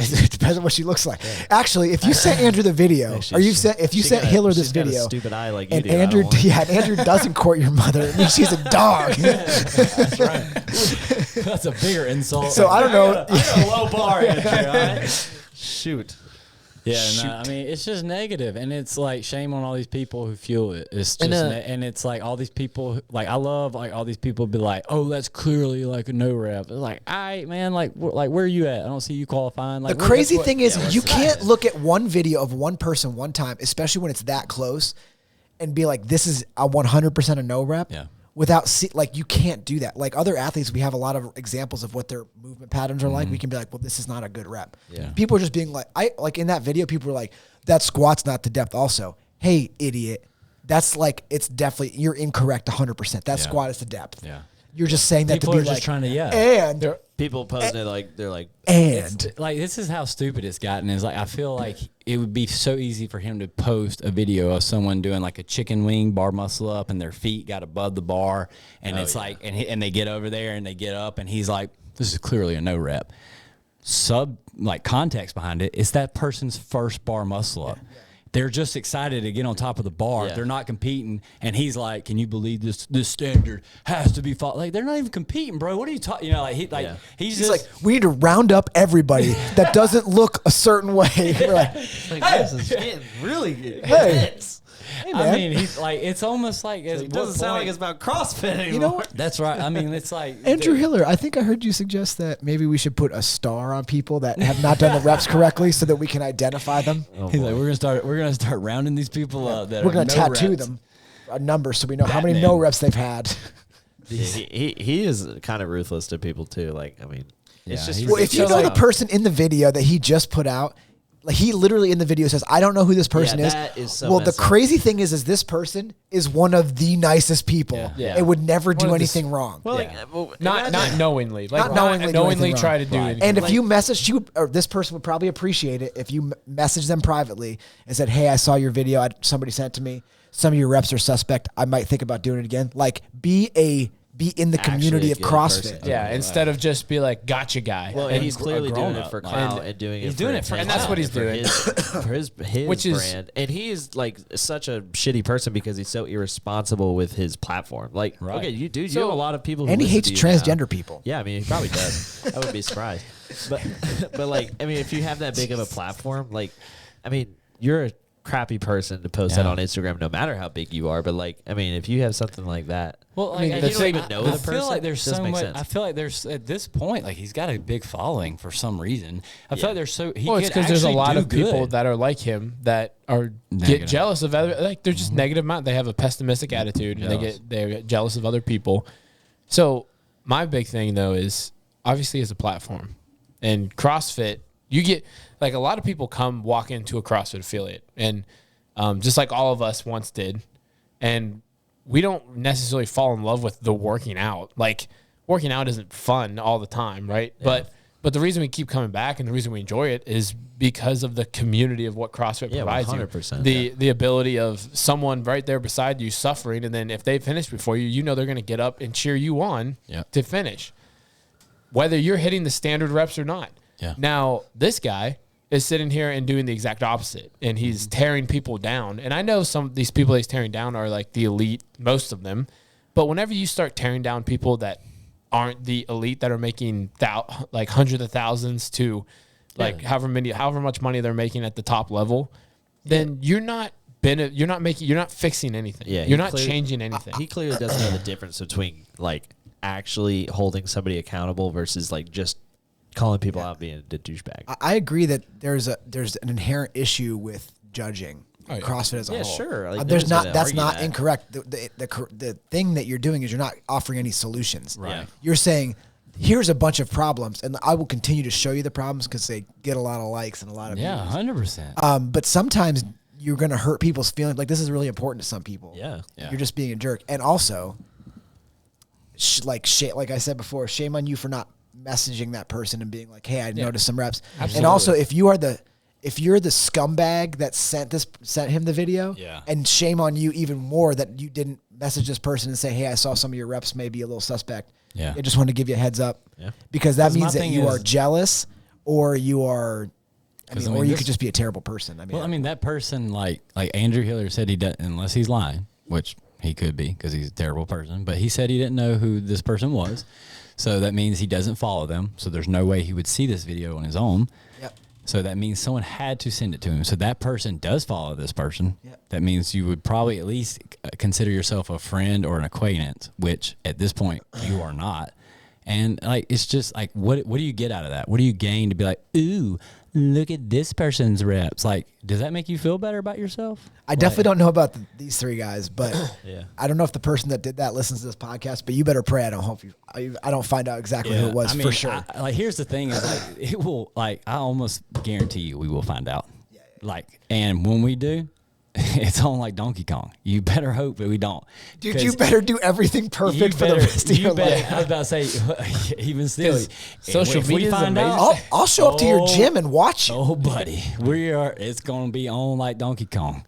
It depends on what she looks like. Actually, if you sent Andrew the video, Actually, or you sent if you she sent got a- Hiller this she's got a video, stupid eye like you and do. I don't Andrew, want it. yeah, and Andrew doesn't court your mother, it means she's a dog. That's right. That's a bigger insult. So I don't know. a low bar, Andrew. All right? Shoot. Yeah, no, I mean it's just negative, and it's like shame on all these people who fuel it. It's just, And, and it's like all these people. Like I love like all these people be like, oh, that's clearly like a no rep. It's like, all right, man, like where are you at? I don't see you qualifying. Like The crazy that's what- thing is, yeah, you what's can't that? look at one video of one person one time, especially when it's that close, and be like, "This is a 100% a no rep." Yeah. Without like you can't do that. Like other athletes, we have a lot of examples of what their movement patterns are like. We can be like, "Well, this is not a good rep." Yeah. People are just being like in that video, people were like, "That squat's not to depth." Also, hey, idiot, that's like it's definitely you're incorrect 100%. That Yeah. squat is to depth. Yeah. You're just saying that People to are be just like, trying to and People posting it like they're like and Like this is how stupid it's gotten. Is like I feel like it would be so easy for him to post a video of someone doing like a chicken wing bar muscle up and their feet got above the bar, and it's like and they get over there and they get up and he's like, this is clearly a no rep. Like context behind it, it's that person's first bar muscle up. They're just excited to get on top of the bar. Yeah. They're not competing, and he's like, "Can you believe this standard has to be followed?" Like they're not even competing, bro. What are you talking? You know, like Yeah. he's he's just like, we need to round up everybody that doesn't look a certain way. We're like, this is getting really good. Hey. hey man, I mean, he's like, it's almost like It doesn't sound like it's about CrossFit anymore. you know what? That's right. I mean, it's like Andrew Hiller, I think I heard you suggest that maybe we should put a star on people that have not done the reps correctly so that we can identify them. He's like, we're gonna start rounding these people up. That We're are going to no tattoo reps. them a number so we know how many Batman. no reps they've had. He is kind of ruthless to people too. Like I mean, it's Yeah, just he's- Well, if you know the person in the video that he just put out, like he literally in the video says, I don't know who this person is. that is so Well, the messed up. crazy thing is this person is one of the nicest people Yeah. and would never do of the anything wrong. well, Yeah. like, well, Not imagine- knowingly, like Not knowingly do anything wrong. try to do Right. anything. And if Like- you message or this person would probably appreciate it if you message them privately and said, "Hey, I saw your video. Somebody sent it to me. Some of your reps are suspect. I might think about doing it again." Like, be in the Actually community a of good CrossFit. person. yeah, instead of just be like, gotcha guy. Well, and he's clearly doing it grown-up, for like- clout and doing He's it. doing for it for- attention and that's what he's for doing. his Which is- brand. And he is like such a shitty person because he's so irresponsible with his platform. Like, Right. okay, you So- have a lot of people, who And he listen hates to you now. transgender people. Yeah, I mean, he probably does. I wouldn't be surprised. But like, I mean, if you have that big of a platform, like, I mean, you're a crappy person to post that Yeah. on Instagram, no matter how big you are. But like, I mean, if you have something like that, Well, I mean, like, the you thing- don't even know I the feel person. like there's doesn't so make much. sense. I feel like there's at this point, like he's got a big following for some reason. I feel Yeah. like there's so. He well, it's could because there's a actually lot do of people good. that are like him that are Negative. get jealous of other. Like they're just negative mind. They have a pessimistic attitude, and they get jealous of other people. So my big thing though is obviously as a platform, and CrossFit, you get like a lot of people walk into a CrossFit affiliate, and just like all of us once did, and we don't necessarily fall in love with the working out. Like working out isn't fun all the time, right? Yeah. But the reason we keep coming back and the reason we enjoy it is because of the community of what CrossFit Yeah, provides 100%, you. The ability of someone right there beside you suffering, and then if they finish before you, you know they're going to get up and cheer you on Yeah. to finish, whether you're hitting the standard reps or not. Yeah. Now, this guy is sitting here and doing the exact opposite, and he's tearing people down. And I know some of these people he's tearing down are like the elite, most of them. But whenever you start tearing down people that aren't the elite, that are making like hundreds of thousands to like however much money they're making at the top level, then you're not fixing anything. Yeah, you're not changing anything. He clearly doesn't know the difference between like actually holding somebody accountable versus like just calling people out being a douchebag. I agree that there's an inherent issue with judging CrossFit as a whole. Sure. Like, that's not incorrect. The thing that you're doing is you're not offering any solutions. Right. You're saying, here's a bunch of problems, and I will continue to show you the problems because they get a lot of likes and a lot of views. 100%. But sometimes you're going to hurt people's feelings. Like, this is really important to some people. Yeah. You're just being a jerk. And also, like I said before, shame on you for not messaging that person and being like, hey, I noticed some reps. Absolutely. And also, if you're the scumbag that sent him the video, and shame on you even more that you didn't message this person and say, hey, I saw some of your reps may be a little suspect. Yeah. I just wanted to give you a heads up. Yeah. Because that means that you are jealous, or you are, or you could just be a terrible person. That person, like Andrew Hiller said, he doesn't, unless he's lying, which he could be because he's a terrible person, but he said he didn't know who this person was. So that means he doesn't follow them. So there's no way he would see this video on his own. Yep. So that means someone had to send it to him. So that person does follow this person. Yep. That means you would probably at least consider yourself a friend or an acquaintance, which at this point you are not. And like, it's just like, what do you get out of that? What do you gain to be like, ooh, look at this person's reps? Like, does that make you feel better about yourself? I definitely don't know about these three guys, but I don't know if the person that did that listens to this podcast, but you better pray I don't find out exactly who it was for sure. Here's the thing is like, it will, like, I almost guarantee you we will find out. Like, and when we do, it's on like Donkey Kong. You better hope that we don't. Dude, you better do everything perfect for the rest of your life. I was about to say, even still, social media is amazing. I'll show up to your gym and watch you. Oh, buddy, it's going to be on like Donkey Kong.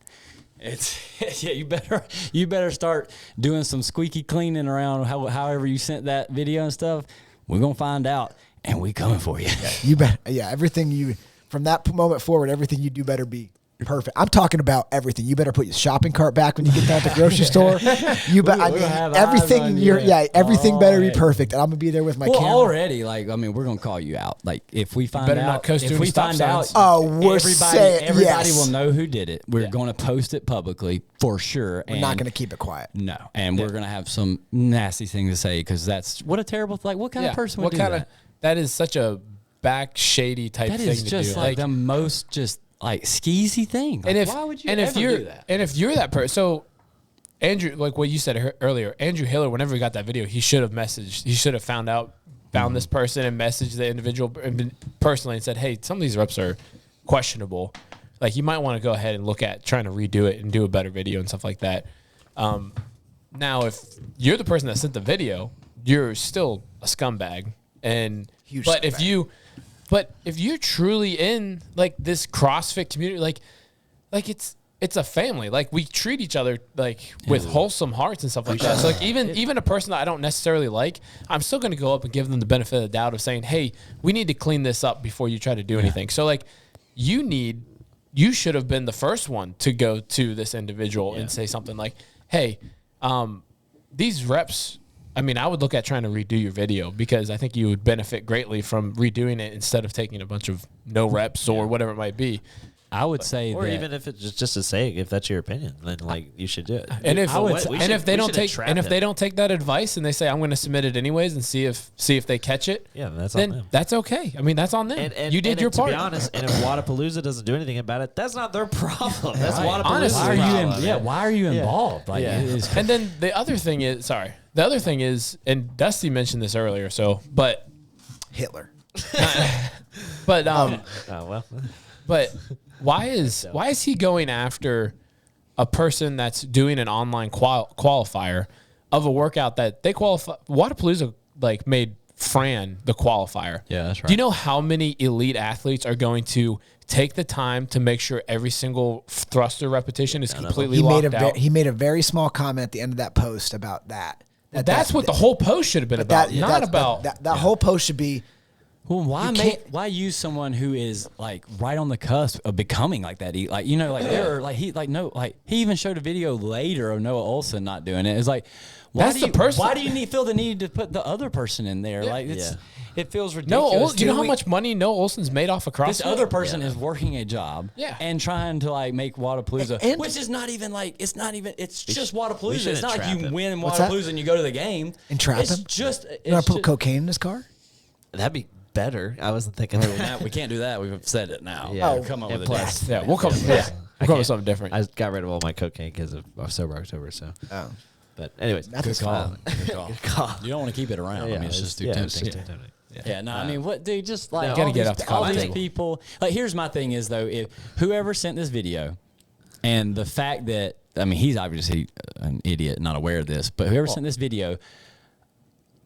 You better start doing some squeaky cleaning around however you sent that video and stuff. We're going to find out, and we coming for you. You bet. Yeah, everything from that moment forward, everything you do better be perfect. I'm talking about everything. You better put your shopping cart back when you get down at the grocery store. You bet. Everything. Everything better be perfect, and I'm gonna be there with my camera. Already, we're gonna call you out. Like, if we find out, everybody will know who did it. We're gonna post it publicly for sure. We're not gonna keep it quiet. No, and we're gonna have some nasty things to say because that's what a terrible. Like, what kind of person would do that? That is such a back shady type thing to do. That is just like the most just. Like skeezy thing. Like, why would you ever do that? And if you're that person, so Andrew, like what you said earlier, Andrew Hiller, whenever he got that video, he should have messaged. He should have found this person and messaged the individual personally and said, hey, some of these reps are questionable. Like, you might want to go ahead and look at trying to redo it and do a better video and stuff like that. Now, if you're the person that sent the video, you're still a scumbag. But if you're truly in like this CrossFit community, like it's a family. Like, we treat each other like with wholesome hearts and stuff like that. So like even a person that I don't necessarily like, I'm still going to go up and give them the benefit of the doubt of saying, hey, we need to clean this up before you try to do anything. So like you should have been the first one to go to this individual and say something like, hey, these reps. I mean, I would look at trying to redo your video because I think you would benefit greatly from redoing it instead of taking a bunch of no reps or whatever it might be. I would say or even if it's just to say, if that's your opinion, then like you should do it. And if they don't take that advice and they say, I'm going to submit it anyways and see if they catch it, that's on them. That's okay. I mean, that's on them. And you did your part. To be honest, and if Wadapalooza doesn't do anything about it, that's not their problem. That's Wadapalooza's problem. Why are you involved? Like, and then the other thing is, and Dusty mentioned this earlier. But Hitler. But why is he going after a person that's doing an online qualifier of a workout that they qualify? Wadapalooza like made Fran the qualifier. Yeah, that's right. Do you know how many elite athletes are going to take the time to make sure every single thruster repetition is completely locked out? He made a very small comment at the end of that post about that. That's what the whole post should have been about. That whole post should be, Well, You can't- why use someone who is like right on the cusp of becoming like that? Like, you know, like they're like he even showed a video later of Noah Olsen not doing it. It's like, why do you feel the need to put the other person in there? Like it feels ridiculous. Do you know how much money Noah Olsen's made off of CrossFit? This other person is working a job and trying to like make Wadapalooza, which is not even like it's just Wadapalooza. It's not like you win in Wadapalooza and you go to the game and trap him. You want to put cocaine in his car? That'd be better. I wasn't thinking of that. We can't do that. We've said it now. Yeah. We'll come up with plus, it. We'll come. We'll come up with something different. I got rid of all my cocaine because of Sober October. So, but anyways, Good call. Good call. You don't want to keep it around. I mean, it's just too tempting. Yeah, no, I mean, what, dude, just like gotta get off the all these table. people. Like, here's my thing is, though, if whoever sent this video and the fact that, I mean, he's obviously an idiot, not aware of this, but whoever sent this video,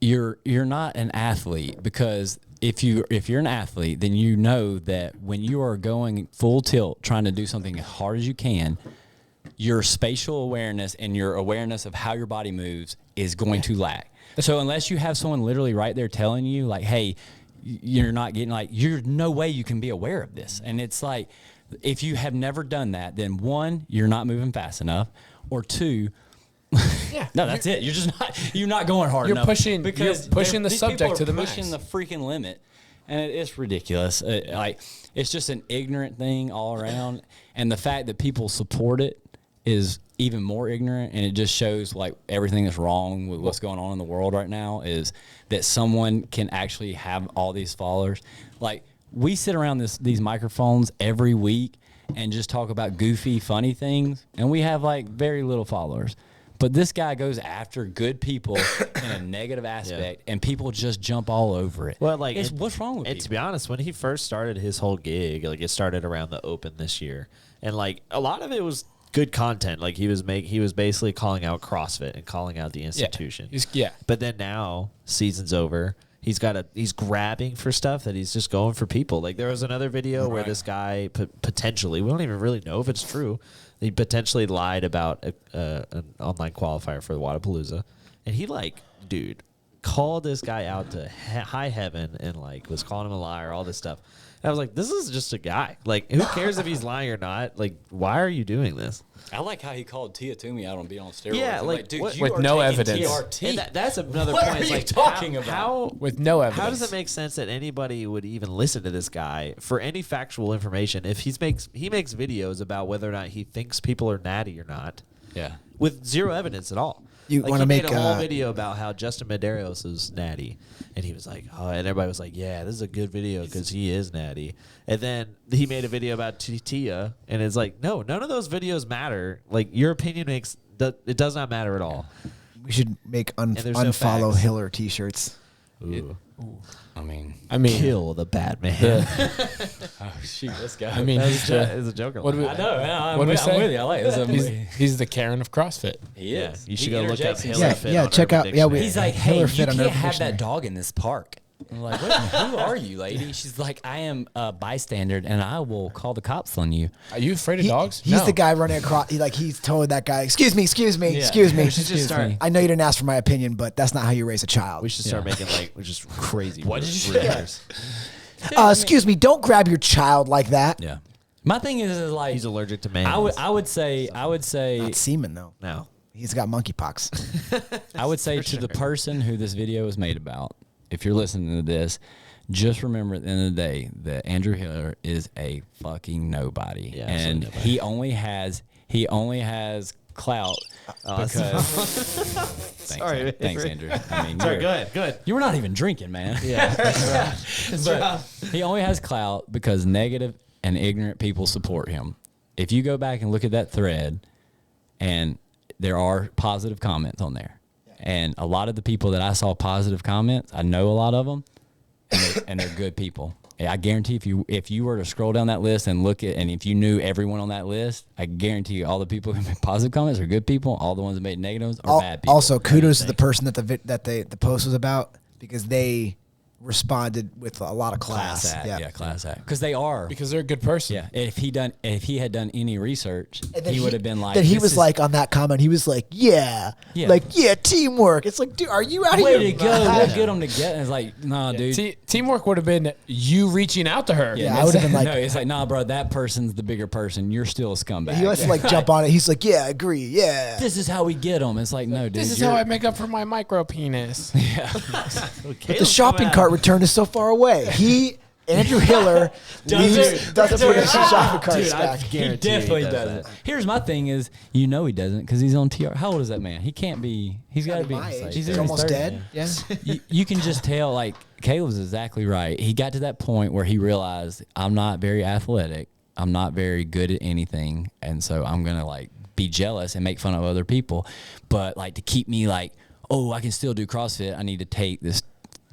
you're not an athlete, because if you're an athlete, then you know that when you are going full tilt trying to do something as hard as you can, your spatial awareness and your awareness of how your body moves is going to lack. So unless you have someone literally right there telling you, like, hey, you're not getting, like, there's no way you can be aware of this. And it's like, if you have never done that, then one, you're not moving fast enough, or two, no, that's it. You're not going hard enough. You're pushing the these subject people are to the pushing max. the freaking limit, and it's ridiculous. Like, it's just an ignorant thing all around, and the fact that people support it is even more ignorant, and it just shows like everything that's wrong with what's going on in the world right now is that someone can actually have all these followers. Like, we sit around these microphones every week and just talk about goofy, funny things, and we have like very little followers. But this guy goes after good people in a negative aspect, and people just jump all over it. Well, like, what's wrong with it? people? To be honest, when he first started his whole gig, like, it started around the Open this year, and like a lot of it was good content. Like, he was basically calling out CrossFit and calling out the institution. But then now, season's over. He's grabbing for stuff that he's just going for people. Like, there was another video where this guy potentially, we don't even really know if it's true, he potentially lied about an online qualifier for the Wadapalooza, and he, like, dude, called this guy out to high heaven and like was calling him a liar, all this stuff. And I was like, this is just a guy. Like, who cares if he's lying or not? Like, why are you doing this? I like how he called Tia Toomey out on being on steroids. Yeah, I'm like, dude, what, you with are no taking evidence. TRT. And that's another What point. are It's you like, talking about? How, with no evidence. how does it make sense that anybody would even listen to this guy for any factual information if he makes videos about whether or not he thinks people are natty or not? Yeah. With zero evidence at all. You like, wanna he make, made a whole video about how Justin Medeiros is natty, and he was like, oh, and everybody was like, yeah, this is a good video because he is natty. And then he made a video about Tia, and it's like, no, none of those videos matter. Like, your opinion it does not matter at all. We should make there's no unfollow facts. Hiller t-shirts. Ooh. I mean, Kill the BaTRTman. oh shoot, let's go. I mean, It's a Joker. what do we, I know. I'm What do we say? with you. I like this. he's the Karen of CrossFit. He is. You should He go look up interjects Hiller himself. Fit Yeah, on check Urban out- yeah, we- Dictionary. He's like, Hiller hey, Fit you on can't Urban have Dictionary. that dog in this park. I'm like, what, who are you, lady? She's like, I am a bystander, and I will call the cops on you. Are you afraid of dogs? He's No. the guy running across. He's told that guy, excuse me, Yeah. excuse me. Excuse me. I know you didn't ask for my opinion, but that's not how you raise a child. We should start making like just crazy. What did you say? rumors. Excuse me, don't grab your child like that. Yeah. My thing is like, He's allergic to man. I would say, Not semen though. no. He's got monkeypox. I would say to the person who this video was made about, if you're listening to this, just remember at the end of the day that Andrew Hiller is a fucking nobody, Yeah, and absolutely he only has clout because. Thanks, Andrew. I mean, Sorry, good. you were not even drinking, man. Yeah, But he only has clout because negative and ignorant people support him. If you go back and look at that thread, and there are positive comments on there, and a lot of the people that I saw positive comments, I know a lot of them, and they're good people. I guarantee if you were to scroll down that list and look at, and if you knew everyone on that list, I guarantee you all the people who made positive comments are good people. All the ones that made negatives are bad people. Also, kudos to the person that the post was about, because they responded with a lot of class. Class act. Because they are. Because they're a good person. Yeah. If he had done any research, he would have been like. Then he was like on that comment. He was like, teamwork. It's like, dude, are you out of here? Way to go. We'll get them together. And it's like, nah, dude. Teamwork would have been you reaching out to her. Yeah, I would have been like, no, it's like, nah, bro, that person's the bigger person. You're still a scumbag. He wants to like jump on it. He's like, yeah, agree. Yeah. This is how we get them. It's like, no, dude. This is how I make up for my micro penis. Yeah. But the shopping cart return is so far away. Andrew Hiller doesn't put his shopping cart back. He definitely doesn't. Here's my thing is, he doesn't because he's on TR. How old is that man? He can't be. He's got to be. He's almost dead. Yeah. You can just tell. Like Caleb's exactly right. He got to that point where he realized I'm not very athletic. I'm not very good at anything, and so I'm gonna like be jealous and make fun of other people. But like to keep me like, oh, I can still do CrossFit. I need to take this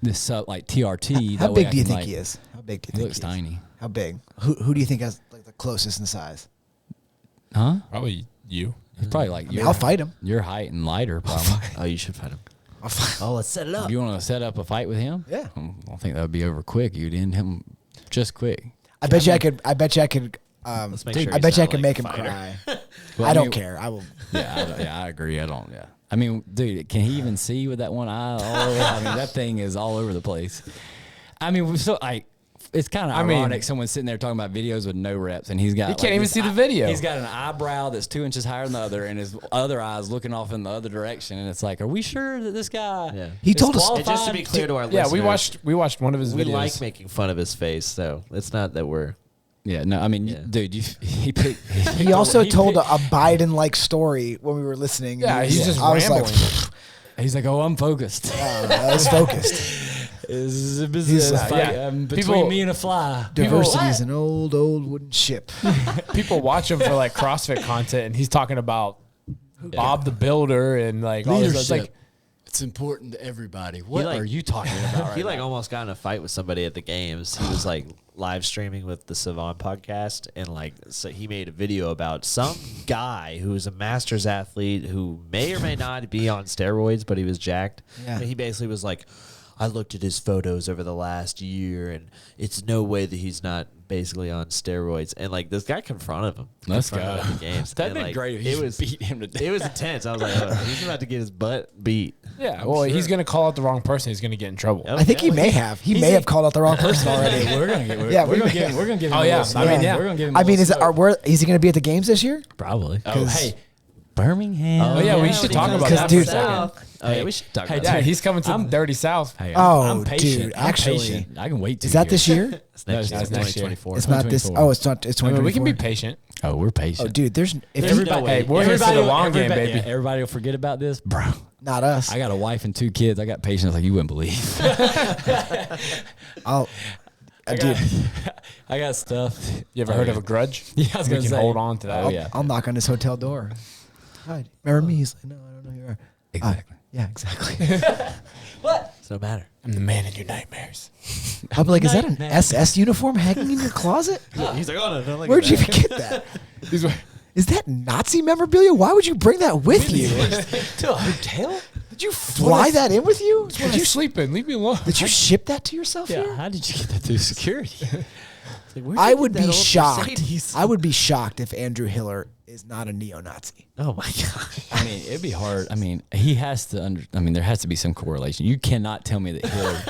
like TRT. How big do you think he is? How big do you think he looks tiny? How big? Who do you think has like the closest in size? Huh? Probably you. He's probably like I'll fight him. Your height and lighter, probably. Oh, you should fight him. Oh, let's set it up. You want to set up a fight with him? Yeah. I think that would be over quick. You'd end him just quick. I bet you I could. I bet you I could make him fighter. cry. Well, I don't care. I will. Yeah, I agree. I don't. Yeah. I mean, dude, can he even see with that one eye all over? I mean, that thing is all over the place. I mean, so like, it's kind of ironic. Someone's sitting there talking about videos with no reps, and he's got. You can't even see the video. He's got an eyebrow that's 2 inches higher than the other, and his other eye's looking off in the other direction. And it's like, are we sure that this guy? Yeah. He told us. And just to be clear to our yeah, listeners, we watched one of his videos. We like making fun of his face, so it's not that we're. Yeah, no, I mean, dude, he also told a Biden-like story when we were listening. Yeah, he's just rambling. He's like, oh, I'm focused. I was focused. It's a business fight between me and a fly. Diversity is an old wooden ship. People watch him for like CrossFit content, and he's talking about Bob the Builder and like all this. It's like, it's important to everybody. What are you talking about? He almost got in a fight with somebody at the games. He was like live streaming with the Savant podcast, and like so he made a video about some guy who was a masters athlete who may or may not be on steroids, but he was jacked. Yeah. And he basically was like, I looked at his photos over the last year, and it's no way that he's not basically on steroids. And like this guy confronted him. Let's go. At the games. That'd be like, great if he beat him to death. It was intense. I was like, oh, he's about to get his butt beat. yeah, well, he's gonna call out the wrong person. He's gonna get in trouble. I think he may have. He may have called out the wrong person already. We're gonna give him. Oh yeah, I mean, yeah. We're gonna give him. I mean, is he going to be at the games this year? Probably? Oh, hey, Birmingham. Oh yeah, we should talk about that dude, for a second. Oh yeah, we should talk about Yeah, that. he's coming to the Dirty South. Hey, Oh, I'm patient. dude, I'm actually, patient. I can wait 2 Is that this year? It's next year. It's next year. 2024. It's not this. 2024. Oh, it's not. It's I mean, 2024. we can be patient. Oh, we're patient. Oh, dude, there's Everybody, Hey, we're here for the long game, baby. Yeah, everybody will forget about this, bro. not us. I got a wife and 2 kids. I got patience like you wouldn't believe. Dude, I got stuff. You ever heard of a grudge? Yeah, I was We gonna can say. hold on to that. Oh yeah, I'll knock on his hotel door. Hi, remember me? He's like, no, I don't know who you are. exactly. Yeah, exactly. It's no matter. I'm the man in your nightmares. I'll be like, is that an Nightmare. SS uniform hanging in your closet? He's like, oh no, don't look Where'd at you that. even get that? Is that Nazi memorabilia? Why would you bring that with you? To a hotel? Did you fly that in with you? Did you sleep in? Leave me alone. Did you ship that to yourself Yeah. here? How did you get that through security? I would be shocked. I would be shocked if Andrew Hiller is not a neo-Nazi. Oh my god. I mean, it'd be hard. I mean, he has to there has to be some correlation. You cannot tell me that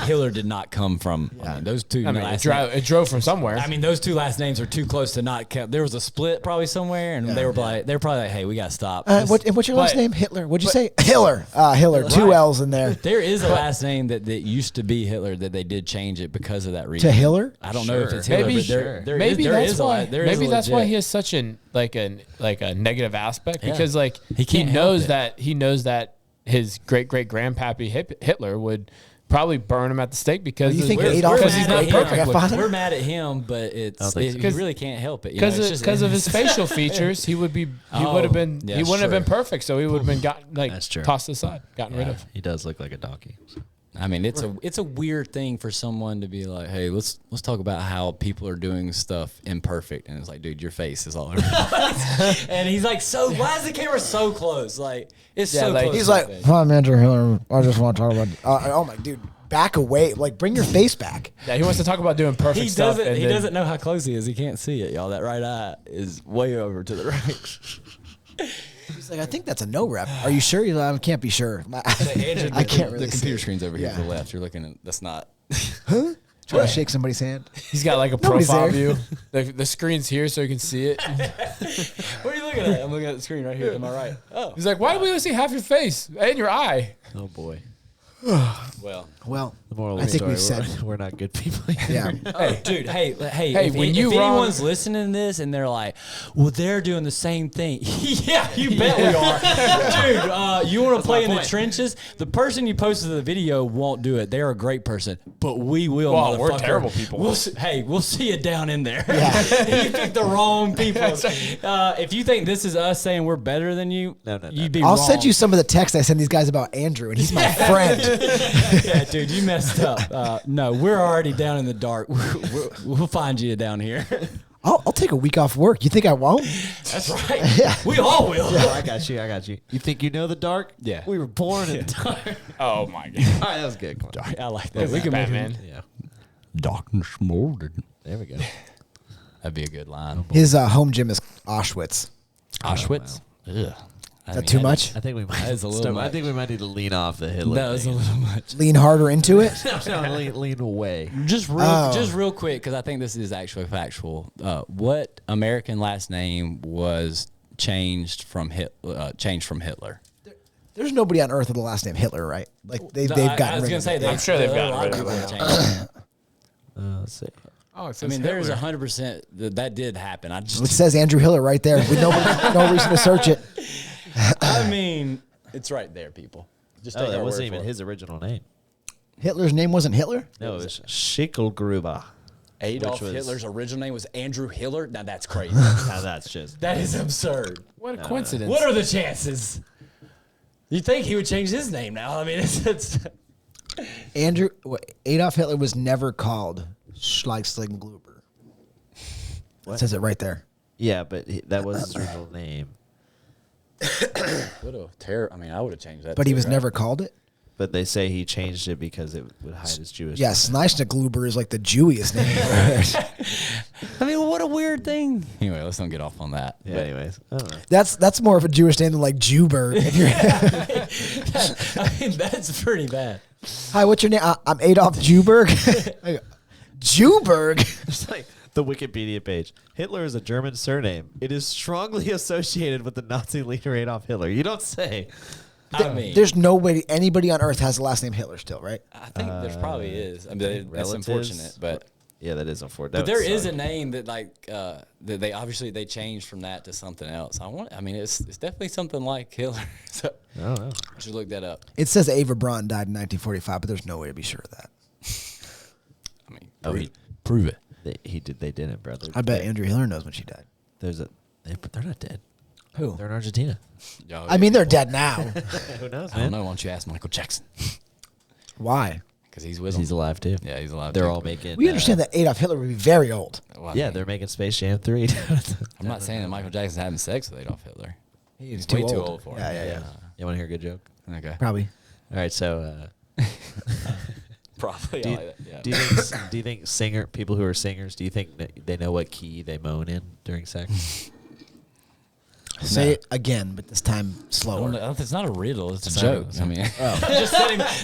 Hiller did not come from. I mean, those two. I mean, last it drove from somewhere. I mean, those 2 last names are too close to not count. There was a split probably somewhere, and they were probably like, "Hey, we gotta stop." What's your last name? Hitler. What'd you say? Hiller. Hiller. 2 L's in there. There is a last name that used to be Hitler that they did change it because of that reason. To Hiller? I don't know if it's Hitler, Maybe, but there maybe is, that's why. there is Maybe that's why legit. he has such a negative aspect Yeah. because like He can't help knows it. that his great grandpappy Hitler would probably burn him at the stake because You think we're- Adolf because was he's his not great perfect. grandfather? We're mad at him, but he really can't help it. Because of his facial features, he would have been yeah, he wouldn't have been true. perfect, so he would have been That's true. tossed aside, gotten rid of. He does look like a donkey. I mean, it's a weird thing for someone to be like, "Hey, let's talk about how people are doing stuff imperfect," and it's like, "Dude, your face is all over." And he's like, "So why is the camera so close? Like, it's Yeah, so like- close." He's to like, the face. hi, I'm Andrew Hiller. I just want to talk about. Oh my dude, back away. Like, bring your face back. Yeah, he wants to talk about doing perfect stuff. He doesn't know how close he is. He can't see it, y'all. That right eye is way over to the right. He's like, I think that's a no rep. Are you sure? He's like, I can't be sure. I can't really The see computer it. screen's over here to the left. You're looking at, that's not. Huh? Trying to shake somebody's hand. He's got like a Nobody's profile there. view. The screen's here so you can see it. What are you looking at? I'm looking at the screen right here. Am I right? Oh. He's like, why do we only see half your face and your eye? Oh boy. Well. Well, The moral I of the think story, we said. we're not good people. Yeah. Hey, dude. Hey. If, when if you wrong- anyone's listening to this and they're like, "Well, they're doing the same thing," yeah, you bet we are, dude. You want to play in the trenches? The person you posted the video won't do it. They're a great person, but we will. Well, we're motherfucker. terrible people. We'll see you down in there. Yeah. You picked the wrong people. If you think this is us saying we're better than you, No. you'd be I'll wrong. send you some of the texts I send these guys about Andrew, and he's my friend. Yeah, dude, you messed up. No, we're already down in the dark. We'll find you down here. I'll take a week off work. You think I won't? That's right. We all will. I got you. You think you know the dark? Yeah. We were born in the dark. Oh my god. All right, that was good. Come on. I like that. We can Batman. Yeah. Darkness molded. There we go. That'd be a good line. His home gym is Auschwitz. Auschwitz. Ugh. Is that too much? I think we might. That is a little I much. think we might need to lean off the Hitler. That was a thing. little much. Lean harder into it. No, lean away. Just real quick, because I think this is actually factual. What American last name was changed from Hitler? There's nobody on earth with the last name Hitler, right? Like they've I gotten was rid gonna of say it. that. I'm sure they've gotten a lot rid of of people it. have changed it. Let's see. Oh, it I says mean, there's Hitler. 100% that did happen. I It just, says Andrew Hiller right there with no reason to search it. I mean, it's right there, people. Just Oh, take that our wasn't word even for it. his original name. Hitler's name wasn't Hitler? No, it was Schicklgruber. Adolf which was- Hitler's original name was Andrew Hiller. Now that's crazy. Now that's just. That is absurd. What a coincidence. What are the chances? You think he would change his name now? I mean, it's Adolf Hitler was never called Schleichsling-Gluber. It says it right there. Yeah, but that was his original name. what a terror. I mean, I would have changed that. But he too, was right? never called it? But they say he changed it because it would hide his Jewish. Yeah, Schleichsling-Gluber is like the Jewiest name. I mean, what a weird thing. Anyway, let's not get off on that. Yeah. Anyways, I don't know. That's more of a Jewish name than like Juber. If you're I mean, that's pretty bad. Hi, what's your name? I'm Adolf Juberg. Juberg? It's like the Wikipedia page. Hitler is a German surname. It is strongly associated with the Nazi leader Adolf Hitler. You don't say. I mean, There's anybody on earth has the last name Hitler still, right? I think there's probably is. I mean, that's relatives, unfortunate, but Yeah, that is unfortunate. but there is a name that that they obviously they changed from that to something else. I mean, it's definitely something like Hitler. So I don't know. I should look that up. It says Ava Braun died in 1945, but there's no way to be sure of that. I mean, Oh, prove it. They didn't, brother. I bet Andrew Hiller knows when she died. But they're not dead. Who? They're in Argentina. I mean, they're dead now. Who knows, I don't know. Why don't you ask Michael Jackson? Why? Because he's with him. He's alive too. Yeah, he's alive. They're too. all making. We understand that Adolf Hitler would be very old. Well, I Yeah, mean, they're making Space Jam 3. I'm not saying that Michael Jackson's having sex with Adolf Hitler. He's way too old for him. Yeah. You want to hear a good joke? Okay. Probably. All right, so Probably. do you, I like that, yeah. do you think people who are singers, do you think that they know what key they moan in during sex? Say it again, but this time I don't slower. know. It's not a riddle. It's a It's joke. not- I mean, just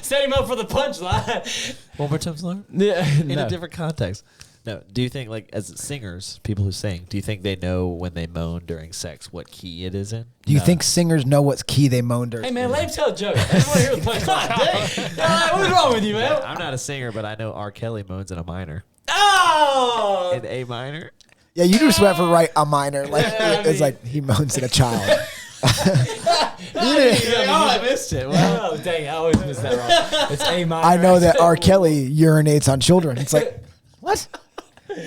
set him up for the punchline. One more time slower? Yeah, In a different context. No, do you think, like, as singers, people who sing, do you think they know when they moan during sex what key it is in? Do you think singers know what key they moan during? Hey man, let him tell a joke. I just want to hear the punchline. Dang. What's wrong with you, man? I'm not a singer, but I know R. Kelly moans in a minor. Oh! In A minor? Yeah, you just went for a minor. Like Yeah, I it's mean- like he moans at a child. I missed it. Well, Oh, dang, I always miss that wrong. It's A minor. I know that R. Kelly urinates on children. It's like, what?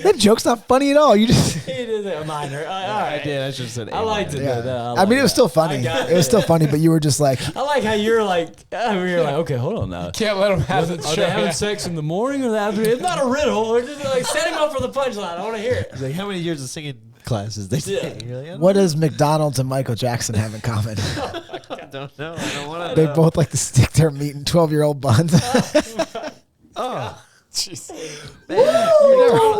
That joke's not funny at all. You just. It is a minor. All I right. did. I should have said A I liked it. minor. though. I mean, it was still I funny. got It was still funny, but you were just like, I like how you're like, okay, hold on now. Can't let him have the Are they having sex in the morning or the afternoon? It's not a riddle. We're just like set him up for the punchline. I want to hear it. He's like, how many years of singing classes they take? You're like, I what does McDonald's and Michael Jackson have in common? don't know. I don't want to They know. both like to stick their meat in 12-year-old buns. Oh,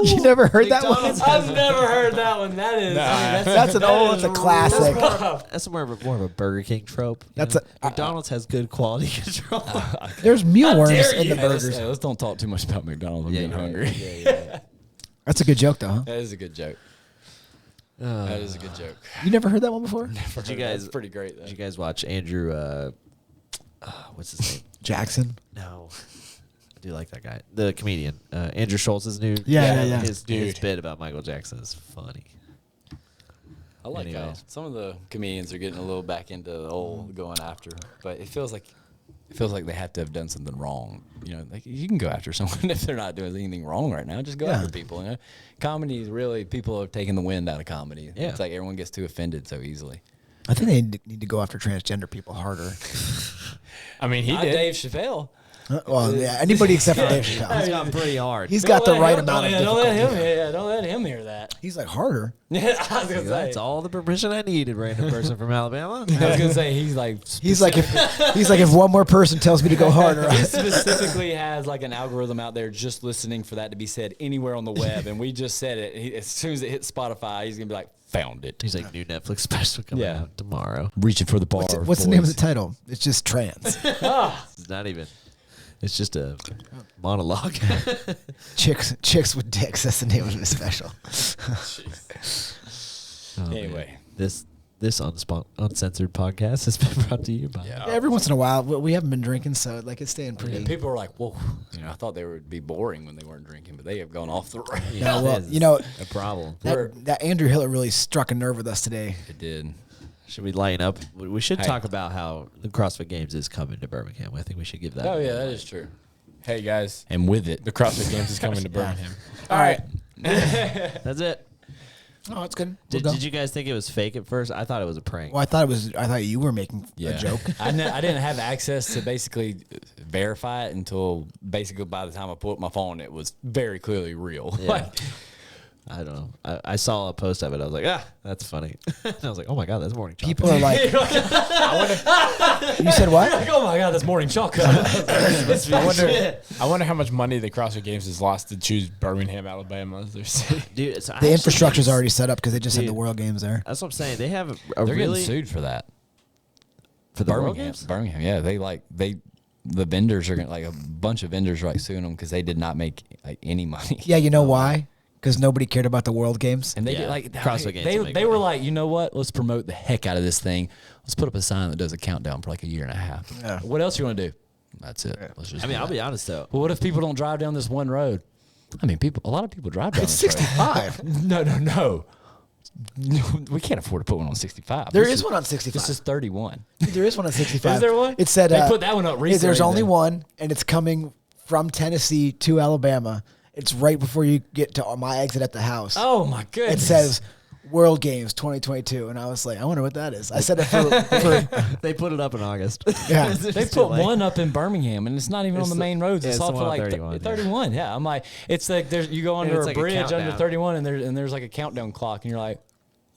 You never heard that one? I've never heard that one. That is. That's a classic. that's more of a Burger King trope. That's McDonald's has good quality control. There's mealworms dare in the you. burgers. Let's don't talk too much about McDonald's. I'm getting hungry. That's a good joke, though, huh? That is a good joke. That is a good joke. You never heard that one before? Did you guys? That's pretty great. Though. Did you guys watch Andrew? What's his name? Jackson. No. I do like that guy. The comedian. Andrew Schultz's new. Yeah. His bit about Michael Jackson is funny. I like how Anyways. some of the comedians are getting a little back into the old going after, but it feels like they have to have done something wrong. You know, like you can go after someone if they're not doing anything wrong right now. Just go after people. You know, comedy is really people are taking the wind out of comedy. Yeah. It's like everyone gets too offended so easily. I think they need to go after transgender people harder. I mean, he did. Dave Chappelle. Well, yeah, anybody except for Dave He's Chappelle. gone pretty hard. He's got the right amount of Don't let difficulty. him. Don't let him hear that. He's like harder. Yeah, I was gonna say. That's all the permission I needed, random person from Alabama. I was gonna say he's like If one more person tells me to go harder, he specifically has like an algorithm out there just listening for that to be said anywhere on the web, and we just said it. As soon as it hits Spotify, he's gonna be like, found it. He's like, new Netflix special coming out tomorrow. Reaching for the bar. what's the name of the title? It's just trans. It's not even. It's just a monologue. Chicks with dicks. That's the name of the special. Anyway, this uncensored podcast has been brought to you by. Yeah, every once in a while, we haven't been drinking, so like it's staying pretty. and people are like, whoa. You know, I thought they would be boring when they weren't drinking, but they have gone off the rails. Yeah, well, It's you know, a problem. that Andrew Hiller really struck a nerve with us today. It did. Should we lighten up? We should Hey. talk about how the CrossFit Games is coming to Birmingham. I think we should give that. Oh yeah, that is true. Hey guys, And with it, the CrossFit Games is coming to Birmingham. All right. That's it. Oh, it's good. Did you guys think it was fake at first? I thought it was a prank. Well, I thought you were making a joke. I didn't have access to basically verify it until basically by the time I pulled up my phone, it was very clearly real. Yeah. Like, I don't know. I saw a post of it. I was like, that's funny. And I was like, oh my God, that's morning chocolate. People are like, you said what? oh my god, that's morning chocolate. I wonder how much money the CrossFit Games has lost to choose Birmingham, Alabama as their city. Dude, so The infrastructure's already set up because they just had Dude. the World Games there. That's what I'm saying. They have They're really getting sued for that. for the World Birmingham, Games. Birmingham, yeah. The vendors are gonna like a bunch of vendors are like suing them because they did not make like any money. Yeah, you know why? Because nobody cared about the World Games. And they Yeah, did like CrossFit Games they will make were money. like, you know what? Let's promote the heck out of this thing. Let's put up a sign that does a countdown for like a year and a half. Yeah. What else you want to do? That's it. Let's just. I mean, do I'll that. be honest though. Well, what if people don't drive down this one road? I mean, a lot of people drive down It's this road. 65. No. We can't afford to put one on 65. There This is one on 65. This is 31. There is one on 65. Is there one? It said They put that one up recently, There's only then. one, and it's coming from Tennessee to Alabama. It's right before you get to my exit at the house. Oh my It goodness. says World Games 2022, and I was like, I wonder what that is. I said it for They put it up in August. yeah. They put one up in Birmingham, and it's not even on the main roads. yeah, It's it's all the for one on like 31, 31. Yeah, I'm like, it's like you go under it's a like a bridge under countdown. 31, and there's like a countdown clock, and you're like,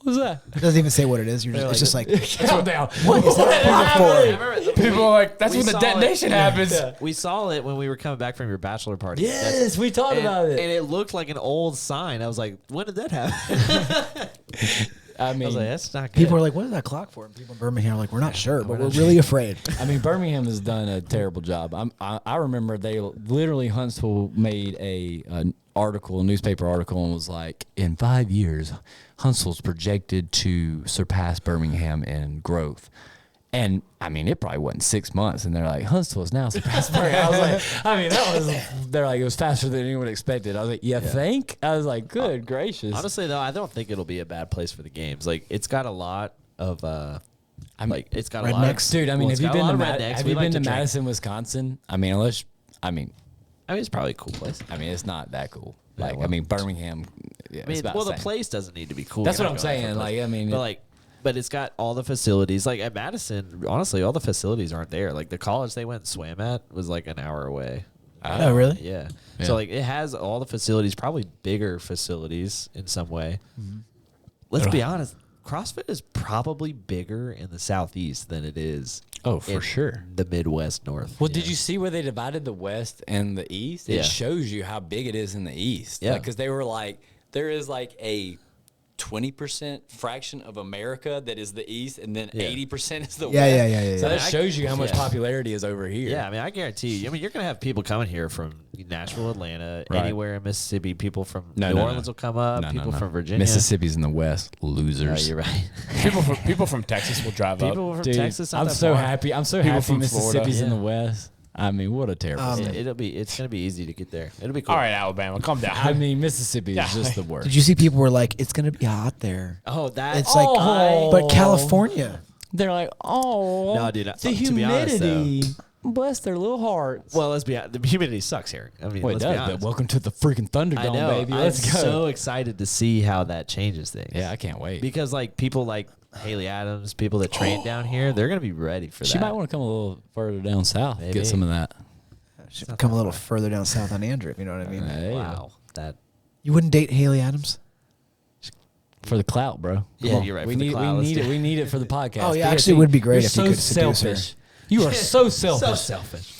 what's that? It doesn't even say what it is. It's just like Countdown. what is that clock for? People are like, that's We when the saw detonation happens. We saw it when we were coming back from your bachelor party. Yes, we talked about it. And it looked like an old sign. I was like, when did that happen? I I was mean, like, that's not good. People are like, what is that clock for? And people in Birmingham are like, we're not sure, but we're really afraid. Birmingham has done a terrible job. I remember they literally Huntsville made a newspaper article, and was like, in 5 years, Huntsville's projected to surpass Birmingham in growth. And I mean, it probably wasn't 6 months, and they're like, Huntsville's now surpassed Birmingham. I was like, I mean, they're like, it was faster than anyone expected. I was like, you think? I was like, good gracious. Honestly, though, I don't think it'll be a bad place for the games. Like, it's got a lot of, it's got a lot of Rednecks. Dude, I mean, well, have you it's got a been lot to of rednecks. have We you like been to to drink. Madison, Wisconsin? I mean, it's probably a cool place. it's not that cool. Yeah, Like, well- I mean, Birmingham. Yeah, I mean, it's about well, the same. place doesn't need to be cool. That's You're what not I'm going saying. for a Like, place. I mean, but it's got all the facilities. Like at Madison, honestly, all the facilities aren't there. Like the college they went and swam at was like an hour away. Oh, really? Yeah. Yeah. So like it has all the facilities, probably bigger facilities in some way. Let's be honest. CrossFit is probably bigger in the Southeast than it is Oh, for sure. The Midwest North. Well, did you see where they divided the West and the East? It shows you how big it is in the East. Yeah. Because they were like, there is like a 20% fraction of America that is the East, and then 80% is the West. Yeah. So that shows you how much popularity is over here. Yeah, I mean, I guarantee you. I mean, you're going to have people coming here from Nashville, Atlanta, anywhere in Mississippi. People from New Orleans will come up. People from Virginia. Mississippi's in the West. Losers. You're right. People from Texas will drive up. People from Dude, Texas. I'm so happy. I'm so happy from Mississippi's Florida. in the West. I mean, what a terrible state. It's going to be easy to get there. It'll be cool. All right, Alabama, calm down. I mean, Mississippi is just the worst. Did you see people were like, it's going to be hot there? Oh, that. It's like, but California. They're like, oh, No, dude, the to be honest, humidity. Bless their little hearts. Well, let's be honest. The humidity sucks here. I mean, Wait, let's be but honest. welcome to the freaking Thunderdome, I know. baby. I'm Let's go. so excited to see how that changes things. Yeah, I can't wait. Because like people like Haley Adams, people that train down here, they're going to be ready for She that. might want to come a little further down south, Maybe. get some of that. Should come a little further down south on Andrew, if you know what I mean. Hey, Wow, that. You wouldn't date Haley Adams? for the clout, bro. Come Yeah, on. you're right, We for the need clout, we let's need do it. it. We need it for the podcast. Oh, yeah, But actually, it would be great you're if you so could seduce her. selfish. You are so selfish. So selfish.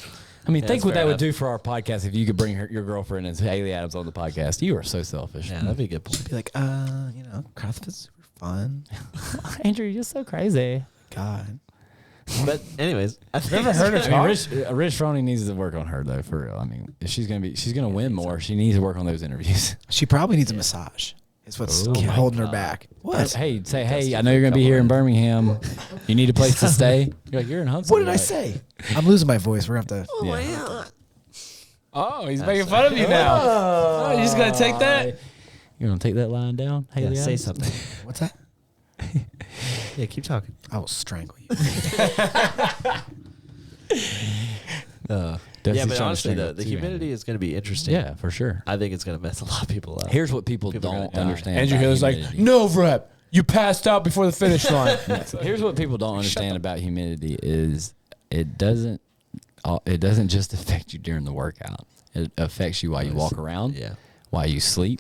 I mean, Yeah, think that's what fair that would enough. do for our podcast if you could bring your girlfriend and Haley Adams on the podcast. You are so selfish. Yeah, that'd be a good point. Be like, CrossFit's super fun. Andrew, you're so crazy. God. But anyways, I've Never heard of I mean, Rich Froning needs to work on her though, for real. I mean, if she's gonna win more, she needs to work on those interviews. She probably needs a massage. Is what's holding her back. What? Hey, I know you're gonna be here in Birmingham. You need a place to stay. You're like, you're in Huntsville. What did I say? I'm losing my voice. We're gonna have to. Yeah. Oh, he's making fun of you now. Oh, you just gonna take that? You're gonna take that line down? Haley say Adams? something. What's that? Yeah, keep talking. I will strangle you. Yeah, but honestly, the humidity is going to be interesting. Yeah, for sure. I think it's going to mess a lot of people up. Here's what people are don't gonna die. understand. Andrew about Hill's like, humidity. no rep. You passed out before the finish line. Here's what people don't understand about humidity is it doesn't just affect you during the workout. It affects you while you walk around. Yeah. While you sleep,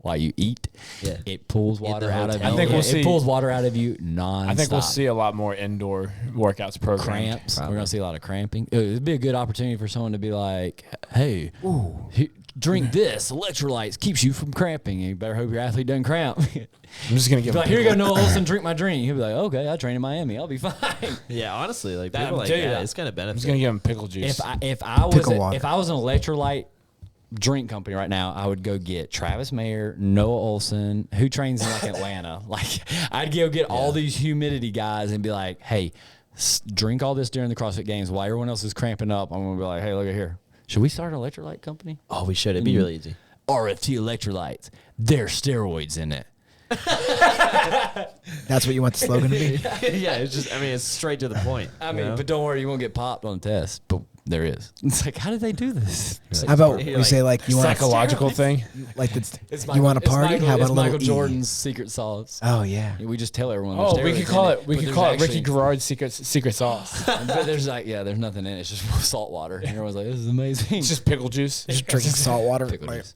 while you eat, Yeah. it pulls water out of you. hotel. I think we'll It see- pulls water out of you nonstop. I think we'll see a lot more indoor workouts programmed. cramps. We're gonna see a lot of cramping. It'd be a good opportunity for someone to be like, "Hey, drink this. Electrolytes keeps you from cramping. You better hope your athlete doesn't cramp." I'm just gonna give Like, him here you go, Noah Olson, drink my drink. He'll be like, "Okay, I train in Miami. I'll be fine." Yeah, honestly, like That- people like dude, that, it's going to benefit. I'm just gonna give him pickle juice. If I Pickle water. was an electrolyte drink company right now, I would go get Travis Mayer, Noah Olson, who trains in like Atlanta. Like, I'd go get all these humidity guys and be like, "Hey, drink all this during the CrossFit Games while everyone else is cramping up." I'm gonna be like, "Hey, look at here. Should we start an electrolyte company? Oh, we should. It'd be really easy. RFT electrolytes. There's steroids in it." That's what you want the slogan to be? Yeah, it's just, I mean, it's straight to the point. I mean, but don't worry, you won't get popped on the test. But there is. It's like, how did they do this? How about we say like you want Psychological thing. like you want a party? How about it's a little Michael E? Jordan's secret sauce? Oh yeah. We just tell everyone. Oh, there's we steroids could call in it. We but could there's call it actually- Ricky Garard's secret sauce. But there's there's nothing in it. It's just salt water. And everyone's like, "This is amazing." It's just pickle juice. Just drinking salt water. Pickle Like, juice.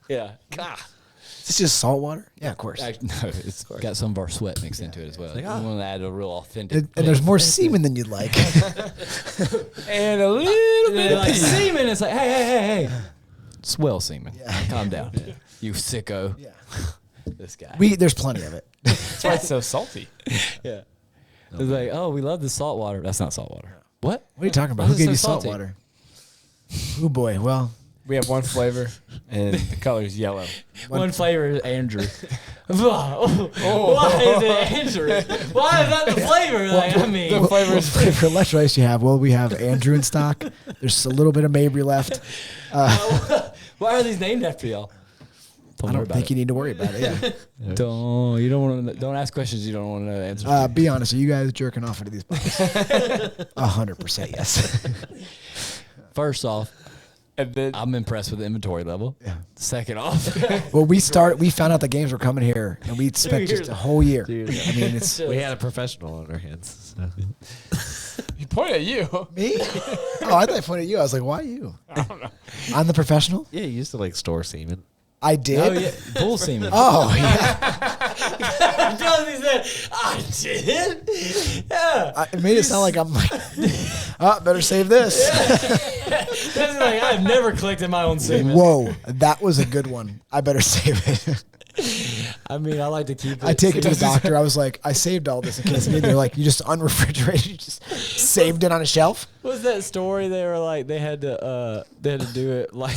Yeah. is this just salt water? Yeah, of course. No, it's got some of our sweat mixed into it as well. We want to add a real authentic. And there's more semen than you'd like. And a little bit of like pee. semen. It's like, hey. Swell semen. Yeah. Calm down. You sicko. Yeah. This guy. There's plenty of it. That's why it's so salty. Yeah. It's like, oh, we love the salt water. That's not salt water. What? What are you talking about? Why Who is it gave you so salt salty? water? Oh boy. Well, We have one flavor, and the color is yellow. One flavor is Andrew. Why is it Andrew? Why is that the flavor? Like, I mean, The flavor is what flavor electrolytes you have? Well, we have Andrew in stock. There's a little bit of Mabry left. why are these named after y'all? I don't think you need to worry about it. Yeah. Don't ask questions you don't want to know the answers to. Be honest. Are you guys jerking off into these bottles? 100% yes. First off, and then I'm impressed with the inventory level. Yeah. Second off, Well, we found out the games were coming here, and we spent just a whole year. Dude. I mean, it's We had a professional on our hands. So. he pointed at you. me. Oh, I thought I pointed at you. I was like, why you? I don't know. I'm the professional. Yeah, you used to like store semen. I did. oh yeah, bull semen. Oh yeah. He said, I did. Yeah. It made it sound like I'm like, better save this. This is like, I've never collected my own semen. Whoa, that was a good one. I better save it. I mean, I like to keep it. I take it to the doctor. I was like, I saved all this in case. And they're like, you just unrefrigerated, you just saved it on a shelf. What was that story? They were like, they had to do it like,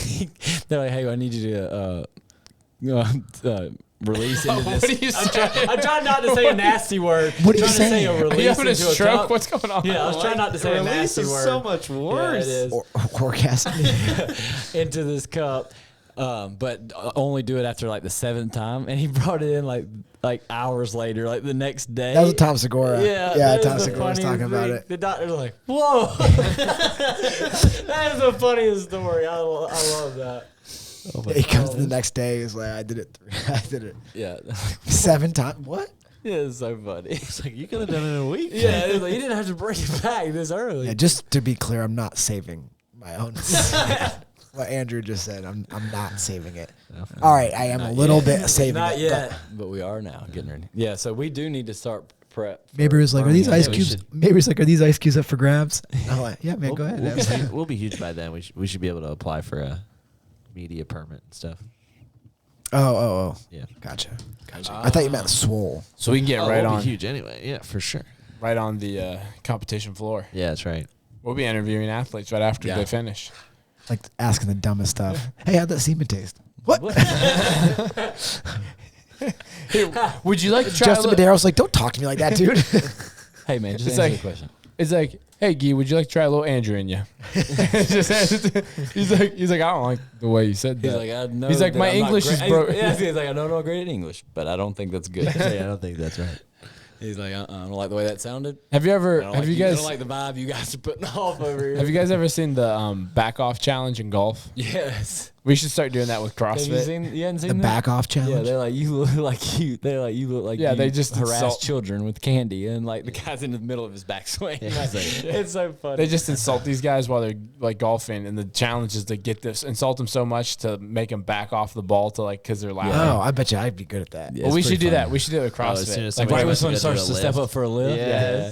they're like, hey, I need you to release into this. What are you saying? I'm trying not to say a nasty word. What are you I'm trying to say saying? a Are release you having a into stroke? cup. What's going on? Yeah, I was trying not to say a Release nasty is word. so much worse. Yeah, it is. Orgasm. Into this cup. But only do it after like the 7th time, and he brought it in like hours later, like the next day. That was Tom Segura. Yeah, Yeah, that Tom is the Segura was talking funniest about thing. it. The doctor's like, "Whoa, that is the funniest story." I love that. He comes the next day. He's like, I did it Yeah, 7 times. What? yeah, it's so funny. It's like you could have done it in a week. Yeah, it was like, you didn't have to bring it back this early. Yeah, just to be clear, I'm not saving my own. What Andrew just said, I'm not saving it. All right, I am a little bit saving Not it. yet, but we are now getting ready. Yeah, so we do need to start prep. Maybe it's like, are these ice we cubes? should- Maybe it's like, are these ice cubes up for grabs? I'm like, yeah, man, go ahead. We'll be huge by then. We should be able to apply for a media permit and stuff. Oh. Yeah. Gotcha. I thought you meant swole. So we can get right we'll on be huge anyway. Yeah, for sure. right on the competition floor. Yeah, that's right. We'll be interviewing athletes right after Yeah. they finish. Like asking the dumbest stuff. Hey, how'd that semen taste? What? Hey, would you like to try? Justin Madero's like, don't talk to me like that, dude. Hey man, just It's answer like- the question. It's like, hey, Guy, would you like to try a little Andrew in you? he's like, I don't like the way you said that. He's like, I know. He's like, that my I'm not English is great. broke. Yeah, he's like, I don't know great at English, but I don't think that's good. Yeah, I don't think that's right. He's like, I don't like the way that sounded. Have you I ever? don't Have like you I guys? don't like the vibe you guys are putting off over here. Have you guys ever seen the back off challenge in golf? Yes. We should start doing that with Have you CrossFit. seen? You hadn't The seen that? back off Yeah, challenge. they're like you look like you. They're like you look like Yeah, you they just harass insult- children with candy, and like the guy's in the middle of his backswing. Yeah, Like, it's like- it's so funny. They just insult these guys while they're like golfing, and the challenge is to get this insult them so much to make them back off the ball to like because they're laughing. Oh, I bet you I'd be good at that. Yeah. Well, we it's should do pretty that. funny. We should do it with Oh, as CrossFit. soon as Like, somebody Right when wants to someone go starts do to a step lift. up for a lift. Yeah.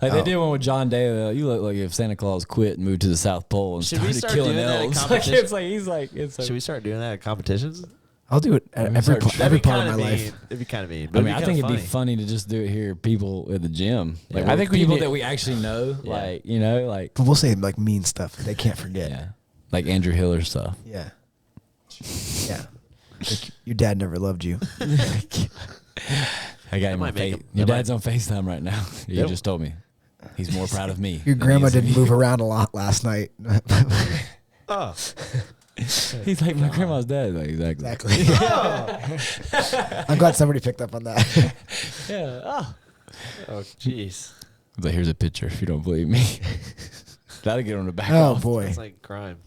Like they Oh. did one with John Day. You look like if Santa Claus quit and moved to the South Pole and Should we started start killing doing that at elves. Like, competition? it's like he's like it's like. Should we start doing that at competitions? I'll do it at every That'd part of my life. It'd be kind of mean. I mean, I think it'd be funny to just do it here, people at the gym. Like, I think we people need- that we actually know, Yeah. like you know, like But we'll say like mean stuff. They can't forget. yeah, like Andrew Hiller stuff. Yeah. Yeah. Like, your dad never loved you. I got him on might make him- Your that dad's on FaceTime right now. You Yep. just told me. He's more proud of me. Your than grandma he is of didn't you. move around a lot last night. Oh, He's like my grandma's dad. Like exactly. Exactly. I'm glad somebody picked up on that. Yeah. Oh. oh, jeez. But here's a picture if you don't believe me. That'll get on the back. Oh off. boy. It's like crime.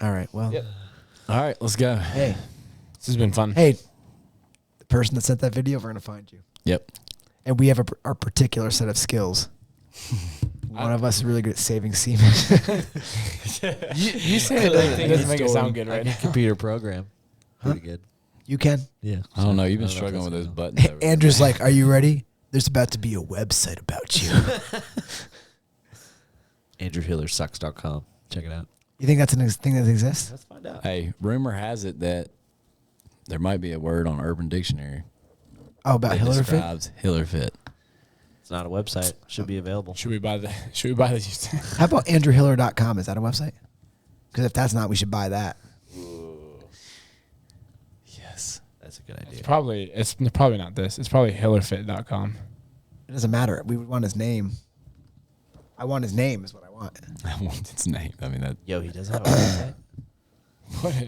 All right. Well, Yep. All right, let's go. hey, This has been fun. hey, the person that sent that video, we're gonna find you, Yep. and we have our particular set of skills. One of us is really good at saving semen. You say it doesn't make it sound good, right? Computer program. Pretty good. You can. Yeah. I don't know. You've been I don't know if struggling with that's those buttons. over there. Andrew's like, "Are you ready? There's about to be a website about you." AndrewHillerSucks.com. Check it out. You think that's an thing that exists? Let's find out. Hey, rumor has it that there might be a word on Urban Dictionary Oh, about that Hiller Fit? describes Hiller Fit. It's not a website. Should be available. Should we buy the? Should we buy the? How about AndrewHiller.com? Is that a website? Because if that's not, we should buy that. Yes. That's a good idea. It's probably not this. It's probably hillerfit.com. It doesn't matter. We would want his name. I want his name is what I want. I want its name. I mean that. Yo, he doesn't have a website. What a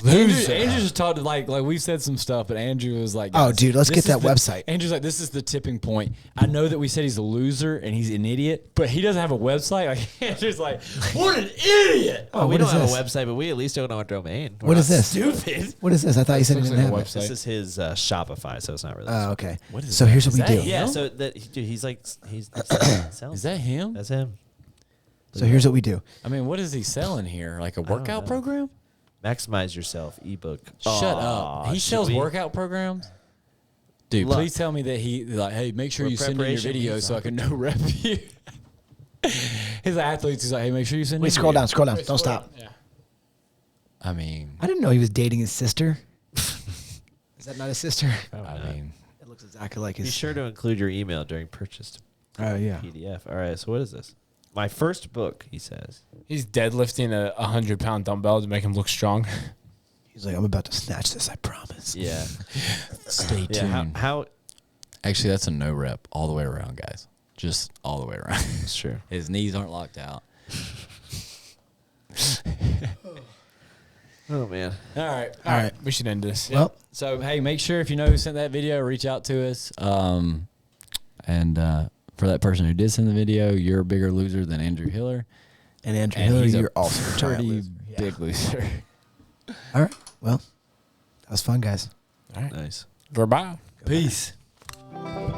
Andrew loser. just talked like we said some stuff, but Andrew was like, Oh, guys, dude, let's this get is that website. Andrew's like, this is the tipping point. I know that we said he's a loser and he's an idiot, but he doesn't have a website. Like Andrew's like, what an idiot! Oh, we what don't is have this? a website, but we at least don't know a domain. We're What not is this? Stupid. What is this? I thought you said he Looks didn't like a have it. website. This is his Shopify, so it's not really. Oh, okay. What is so that? here's what Is we that do. Yeah, him? so that dude, he's like he's selling. Is that him? That's him. So here's what we do. I mean, what is he selling here? Like a workout know. program? Maximize yourself ebook. Shut up. He should sells we? workout programs. Dude, luck. please tell me that he like, hey, make sure What you send me your preparation video he's so I on. can no rep you. His athletes, he's like, hey, make sure you send me. Wait, your scroll video. down, scroll down. Don't stop. Yeah. I mean, I didn't know he was dating his sister. Is that not his sister? I mean, It looks exactly like Be his. sure to include your email during purchase to Oh yeah. PDF. All right, so what is this? My first book, he says. He's deadlifting a 100-pound dumbbell to make him look strong. He's like, I'm about to snatch this. I promise. Yeah. stay tuned. Yeah. How Actually, that's a no rep all the way around, guys. Just all the way around. It's true. His knees aren't locked out. Oh man. All right. All right. We should end this. Well, So, hey, make sure if you know who sent that video, reach out to us. And for that person who did send the video, you're a bigger loser than Andrew Hiller. and Andrew And Hiller, he's a you're also a giant pretty loser. Yeah. big loser. All right. Well, that was fun, guys. All right. Nice. Goodbye. Peace. Bye.